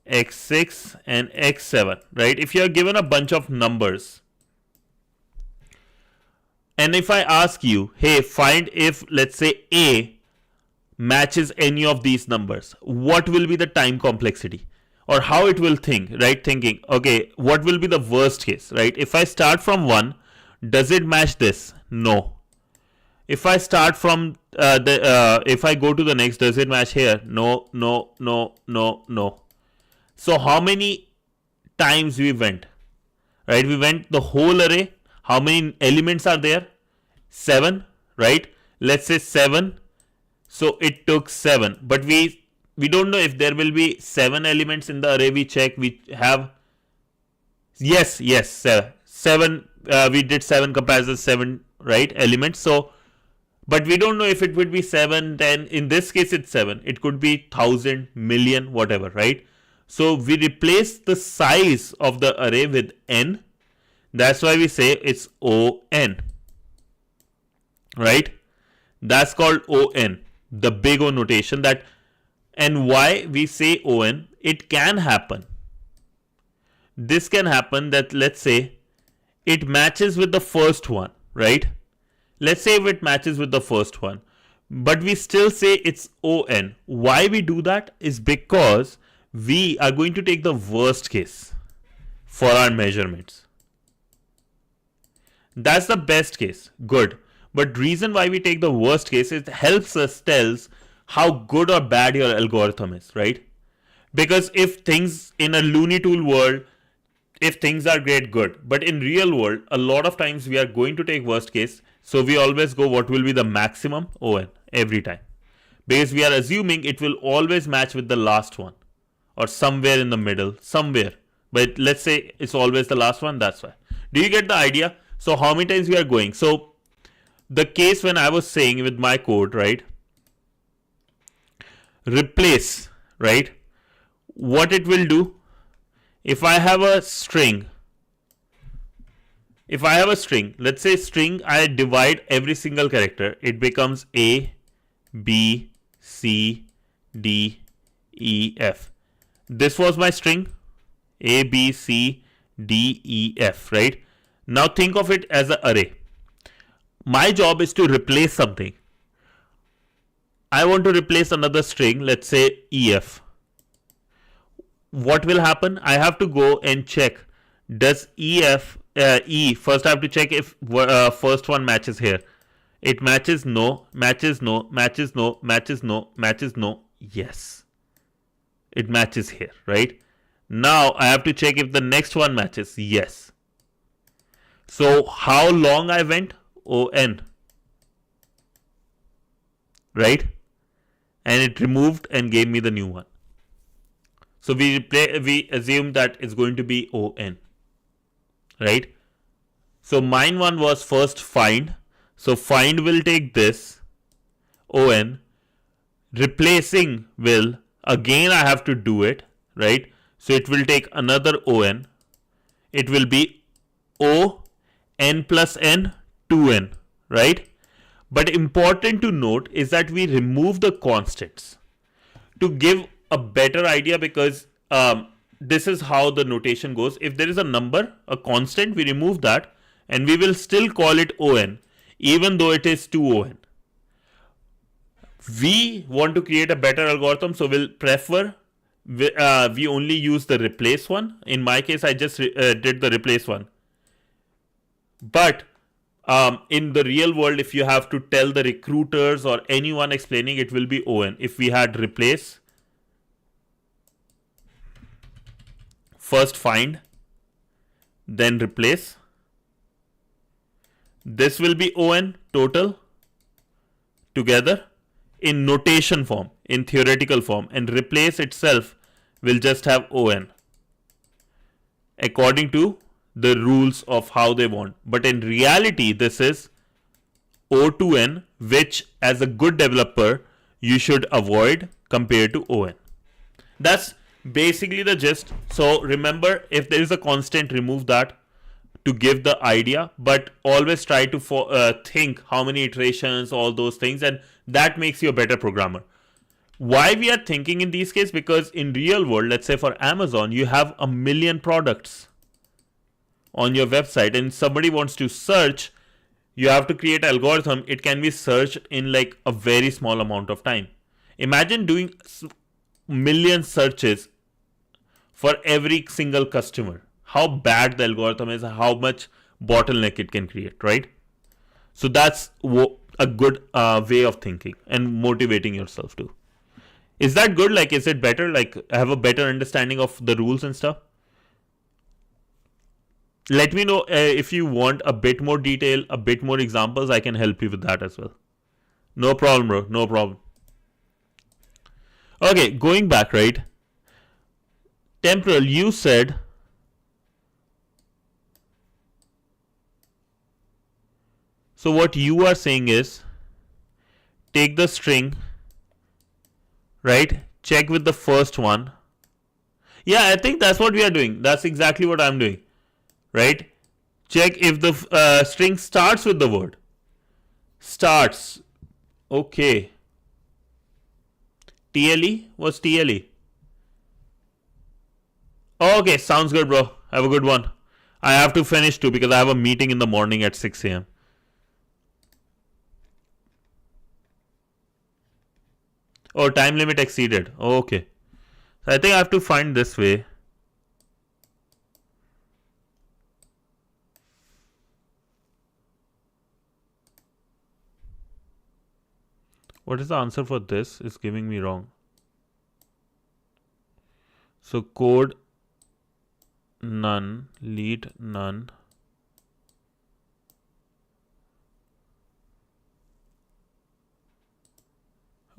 x6 and x7, right? If you are given a bunch of numbers, and if I ask you, hey, find if, let's say, A matches any of these numbers, what will be the time complexity? Or how it will think, right? Thinking, okay, what will be the worst case, right? If I start from 1, does it match this? No. If I start from if I go to the next, does it match here? No, no, no, no, no. So how many times we went, right? We went the whole array. How many elements are there? 7, right? Let's say 7. So it took 7, but we don't know if there will be 7 elements in the array. We check, we have, yes, 7. We did 7 comparisons, 7, right, elements. So, but we don't know if it would be 7, 10. In this case, it's 7. It could be 1,000, million, whatever, right? So we replace the size of the array with n. That's why we say it's ON, right? That's called ON, the big O notation. That, and why we say ON, it can happen. This can happen that, let's say, it matches with the first one, right? Let's say if it matches with the first one, but we still say it's ON. Why we do that is because we are going to take the worst case for our measurements. That's the best case, good. But reason why we take the worst case is it helps us tells how good or bad your algorithm is, right? Because if things in a Looney Tool world, if things are great, good. But in real world, a lot of times we are going to take worst case. So we always go what will be the maximum ON every time. Because we are assuming it will always match with the last one. Or somewhere in the middle, somewhere. But let's say it's always the last one, that's why. Do you get the idea? So how many times we are going? So the case when I was saying with my code, right? Replace, right? What it will do, if I have a string, let's say string, I divide every single character, it becomes A, B, C, D, E, F. This was my string, A, B, C, D, E, F, right? Now think of it as an array. My job is to replace something. I want to replace another string, let's say EF. What will happen? I have to go and check, does E, first I have to check if first one matches here. It matches, no, matches, no, matches, no, matches, no, matches, no, yes. It matches here, right? Now I have to check if the next one matches, yes. So how long I went? ON, right? And it removed and gave me the new one. So we assume that it's going to be ON, right? So mine one was first find. So find will take this ON. Replacing will, again I have to do it, right? So it will take another ON. It will be O n plus n 2n, right? But important to note is that we remove the constants to give a better idea, because this is how the notation goes. If there is a number, a constant, we remove that and we will still call it ON. even though it is 2on. We want to create a better algorithm, so we'll prefer we only use the replace one. In my case, I just did the replace one. But in the real world, if you have to tell the recruiters or anyone explaining, it will be on. If we had replace, first find, then replace, this will be on total together in notation form, in theoretical form, and replace itself will just have on according to the rules of how they want. But in reality, this is O to N, which as a good developer you should avoid compared to on. That's basically the gist. So remember, if there is a constant, remove that to give the idea, but always try to think how many iterations, all those things, and that makes you a better programmer. Why we are thinking in these cases? Because in real world, let's say for Amazon, you have a million products on your website and somebody wants to search, you have to create an algorithm. It can be searched in like a very small amount of time. Imagine doing million searches for every single customer. How bad the algorithm is, how much bottleneck it can create, right? So that's a good way of thinking and motivating yourself to. Is that good? Like, is it better? Like, have a better understanding of the rules and stuff? Let me know if you want a bit more detail, a bit more examples. I can help you with that as well. No problem, bro. No problem. Okay, going back, right? Temporal, you said so what you are saying is take the string, right? Check with the first one. Yeah, I think that's what we are doing. That's exactly what I'm doing, right? Check if the string starts with the word. Starts. Okay. TLE? What's TLE? Okay, sounds good, bro. Have a good one. I have to finish too because I have a meeting in the morning at 6 a.m. Oh, time limit exceeded. Okay. So I think I have to find this way. What is the answer for this? It's giving me wrong. So code none, lead none.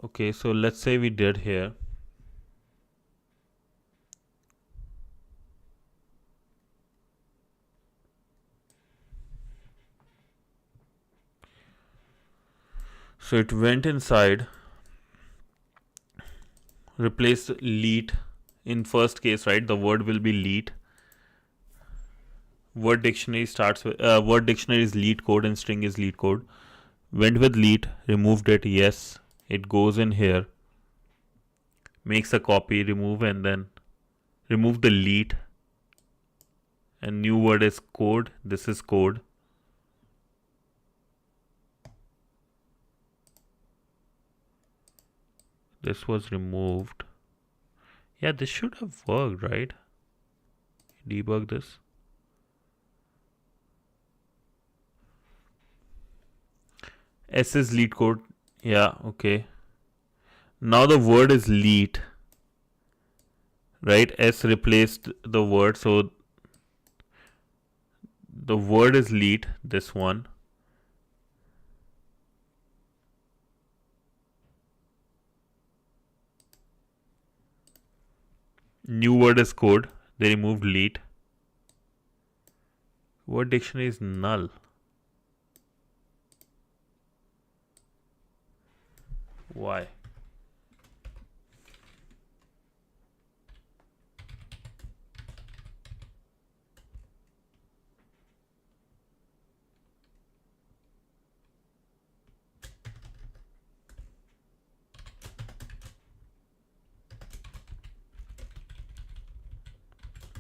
Okay, so let's say we did here. So it went inside, replaced lead in first case, right? The word will be lead. Word dictionary starts with word dictionary is LeetCode and string is LeetCode. Went with lead, removed it. Yes, it goes in here. Makes a copy, remove, and then remove the lead. And new word is code. This is code. This was removed. Yeah, this should have worked, right? Debug this. S is LeetCode. Yeah, okay. Now the word is lead. Right? S replaced the word. So the word is lead. This one. New word is code. They removed lead. Word dictionary is null. Why?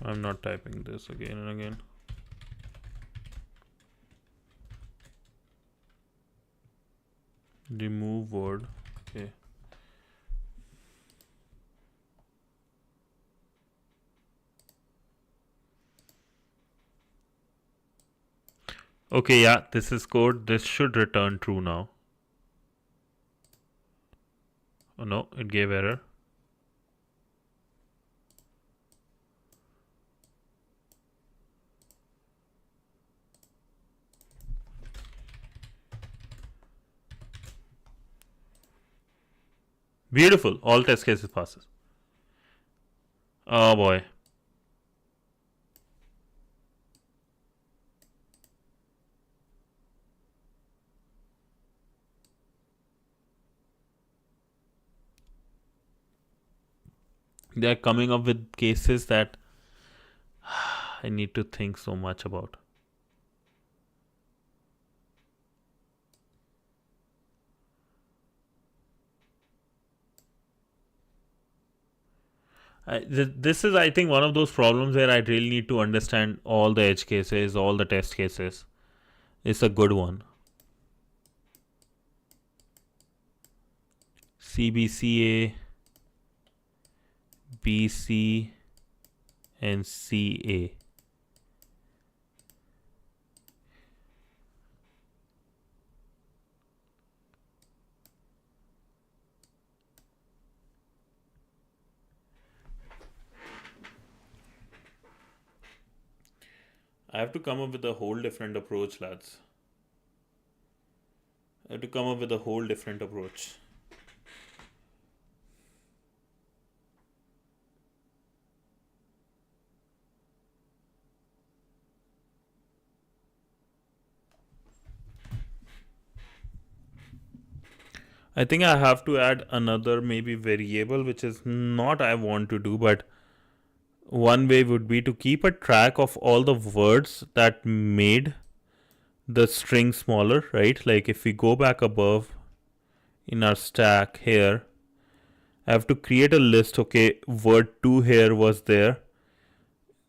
I'm not typing this again and again. remove word. Okay. Okay, yeah, this is code. This should return true now. Oh no, it gave error. Beautiful. All test cases passes. Oh boy. They're coming up with cases that I need to think so much about. This is, I think, one of those problems where I really need to understand all the edge cases, all the test cases. It's a good one. CBCA, BC, and CA. I have to come up with a whole different approach, lads. I have to come up with a whole different approach. I think I have to add another maybe variable, which is not I want to do, but one way would be to keep a track of all the words that made the string smaller, right? Like if we go back above in our stack here, I have to create a list. Okay, word 2 here was there.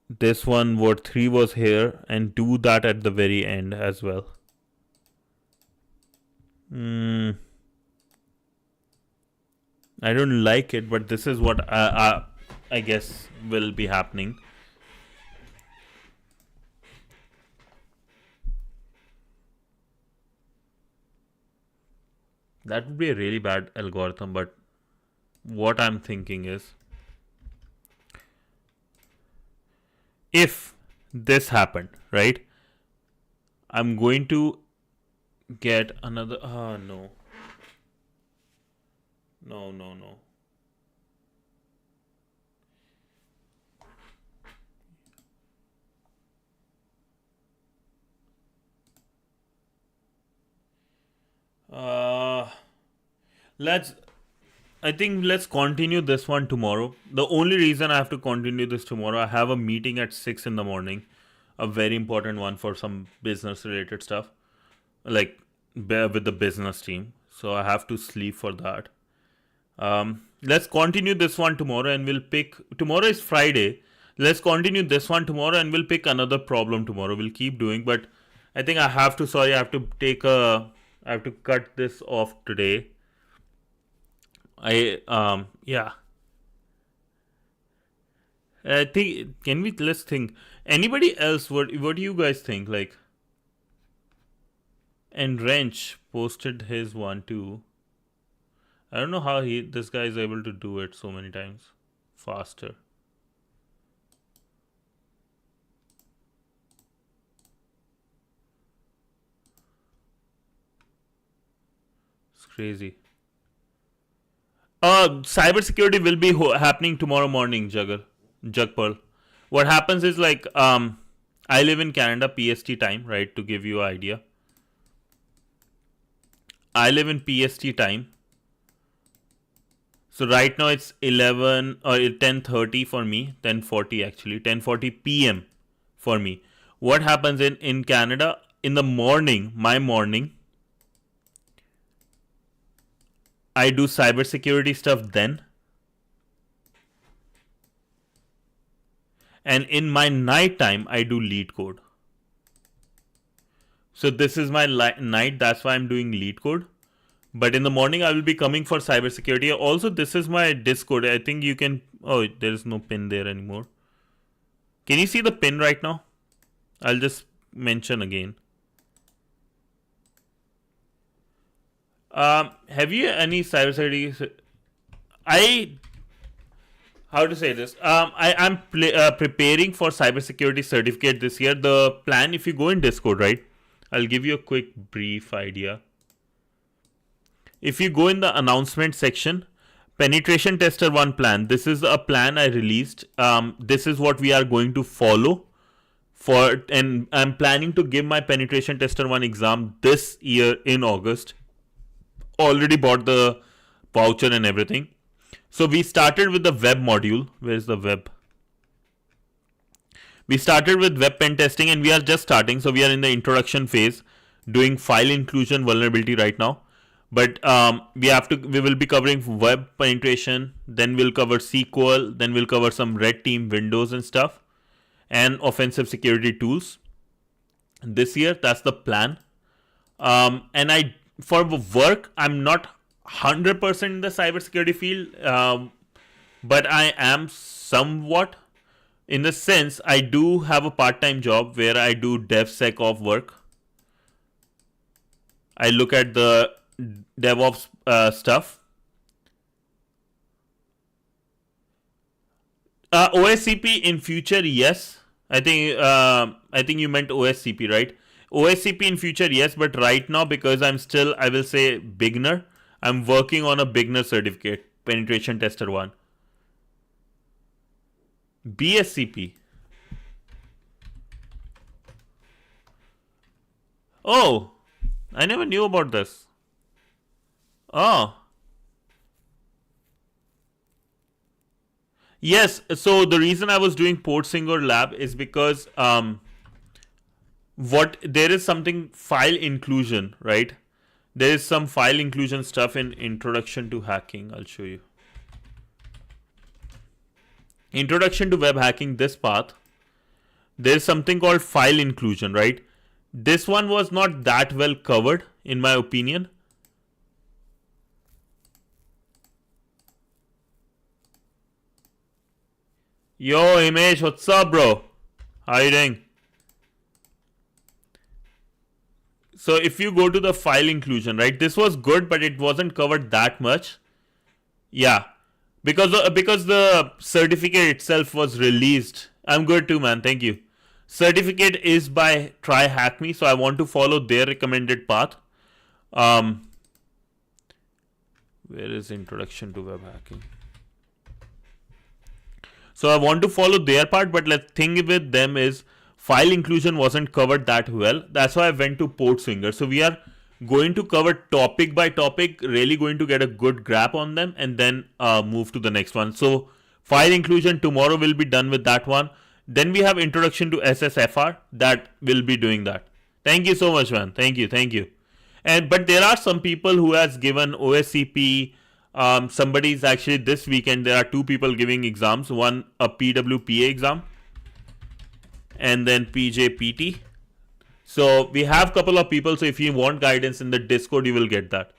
This one, word 3 was here, and do that at the very end as well. I don't like it, but this is what I guess will be happening. That would be a really bad algorithm, but what I'm thinking is, if this happened, right, I'm going to get another. No. No. Let's continue this one tomorrow. The only reason I have to continue this tomorrow, I have a meeting at 6 in the morning, a very important one for some business related stuff, like with the business team. So I have to sleep for that. Let's continue this one tomorrow, and we'll pick. Tomorrow is Friday. Let's continue this one tomorrow, and we'll pick another problem tomorrow. We'll keep doing, but I think I have to. Sorry, I have to take a. I have to cut this off today. Yeah. I think. Can we? Let's think. Anybody else? What do you guys think? Like, and Wrench posted his one too. I don't know how this guy is able to do it so many times faster. It's crazy. Cybersecurity will be happening tomorrow morning, Jagpal. What happens is, like, I live in Canada, PST time, right? To give you an idea, I live in PST time. So right now it's 11 or 10:30 for me, 10:40 actually, 10:40 p.m. for me. What happens in Canada in the morning, my morning, I do cybersecurity stuff then. And in my night time, I do LeetCode. So this is my night. That's why I'm doing LeetCode. But in the morning, I will be coming for cybersecurity. Also, this is my Discord. I think you can. Oh, there is no pin there anymore. Can you see the pin right now? I'll just mention again. Have you any cybersecurity? How to say this? I'm preparing for cybersecurity certificate this year. The plan, if you go in Discord, right? I'll give you a quick brief idea. If you go in the announcement section, penetration tester 1 plan. This is a plan I released. This is what we are going to follow for, and I'm planning to give my penetration tester 1 exam this year in August. Already bought the voucher and everything. So we started with the web module. Where's the web? We started with web pen testing and we are just starting. So we are in the introduction phase, doing file inclusion vulnerability right now. But we will be covering web penetration. Then we'll cover SQL. Then we'll cover some red team windows and stuff, and offensive security tools. This year, that's the plan. And for work, I'm not 100% in the cybersecurity field, but I am somewhat, in the sense I do have a part-time job where I do DevSecOps work. I look at the DevOps stuff. OSCP in future, yes. I think you meant OSCP, right? OSCP in future, yes, but right now, because I'm still, I will say, beginner, I'm working on a beginner certificate, penetration tester 1. BSCP. Oh, I never knew about this. Oh. Yes, so the reason I was doing Portsinger Lab is because there is something file inclusion, right? There is some file inclusion stuff in Introduction to Hacking. I'll show you. Introduction to Web Hacking, this path. There is something called file inclusion, right? This one was not that well covered, in my opinion. Yo, Himesh, what's up, bro? How are you doing? So if you go to the file inclusion, right, this was good, but it wasn't covered that much. Yeah, because the certificate itself was released. I'm good too, man. Thank you. Certificate is by Try Hack Me, so I want to follow their recommended path. Where is Introduction to Web Hacking? So I want to follow their part, but the thing with them is file inclusion wasn't covered that well. That's why I went to Portsinger. So we are going to cover topic by topic, really going to get a good grasp on them, and then move to the next one. So file inclusion tomorrow will be done with that one. Then we have introduction to SSFR that will be doing that. Thank you so much, man. Thank you. But there are some people who has given OSCP. Somebody is actually this weekend. There are 2 people giving exams. One a PWPA exam, and then PJPT. So we have a couple of people. So if you want guidance in the Discord, you will get that.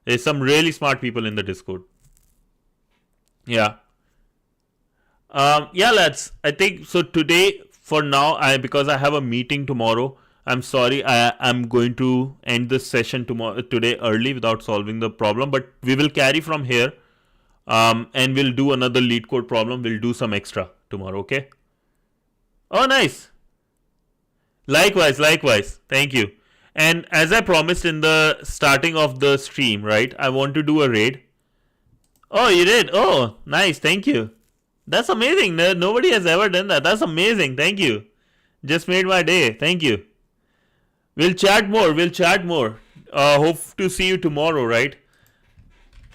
There's some really smart people in the Discord. Yeah. Lads. I think so today. For now, because I have a meeting tomorrow, I'm sorry. I'm going to end this session today early without solving the problem. But we will carry from here, and we'll do another LeetCode problem. We'll do some extra tomorrow. Okay. Oh, nice. Likewise. Thank you. And as I promised in the starting of the stream, right, I want to do a raid. Oh, you did? Oh, nice. Thank you. That's amazing. Nobody has ever done that. That's amazing. Thank you. Just made my day. Thank you. We'll chat more. Hope to see you tomorrow, right?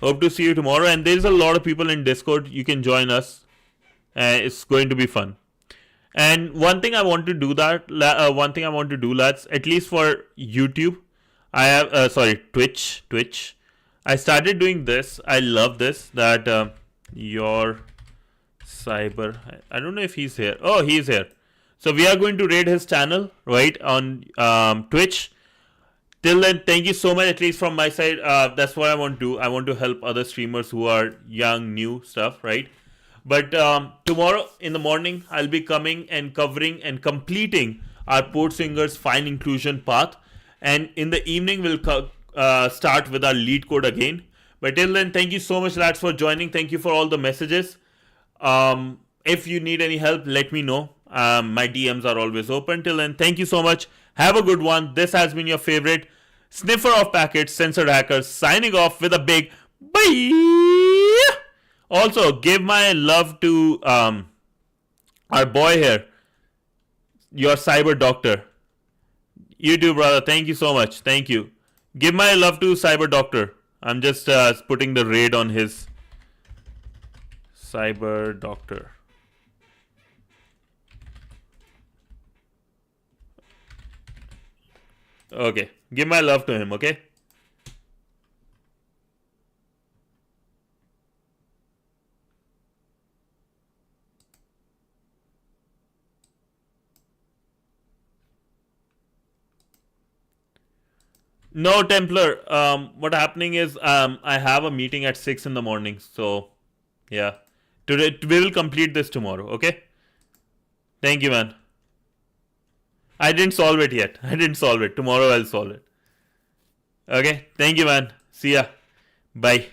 Hope to see you tomorrow. And there's a lot of people in Discord. You can join us. It's going to be fun. And one thing I want to do lads, at least for YouTube, I have Twitch. I started doing this. I love this. That your cyber. I don't know if he's here. Oh, he's here. So we are going to raid his channel, right, on Twitch. Till then, thank you so much, at least from my side. That's what I want to do. I want to help other streamers who are young, new stuff, right? But tomorrow in the morning, I'll be coming and covering and completing our port singers fine inclusion path. And in the evening, we'll start with our LeetCode again. But till then, thank you so much, lads, for joining. Thank you for all the messages. If you need any help, let me know. My DMs are always open. Till then, thank you so much. Have a good one. This has been your favorite sniffer of packets, censored hacker, signing off with a big bye. Also, give my love to our boy here, your cyber doctor. You too, brother. Thank you so much. Thank you. Give my love to cyber doctor. I'm just putting the raid on his cyber doctor. Okay. Give my love to him, okay? No, Templar. What happening is I have a meeting at 6 in the morning. So, yeah. Today we will complete this tomorrow, okay? Thank you, man. I didn't solve it yet. I didn't solve it. Tomorrow I'll solve it. Okay. Thank you, man. See ya. Bye.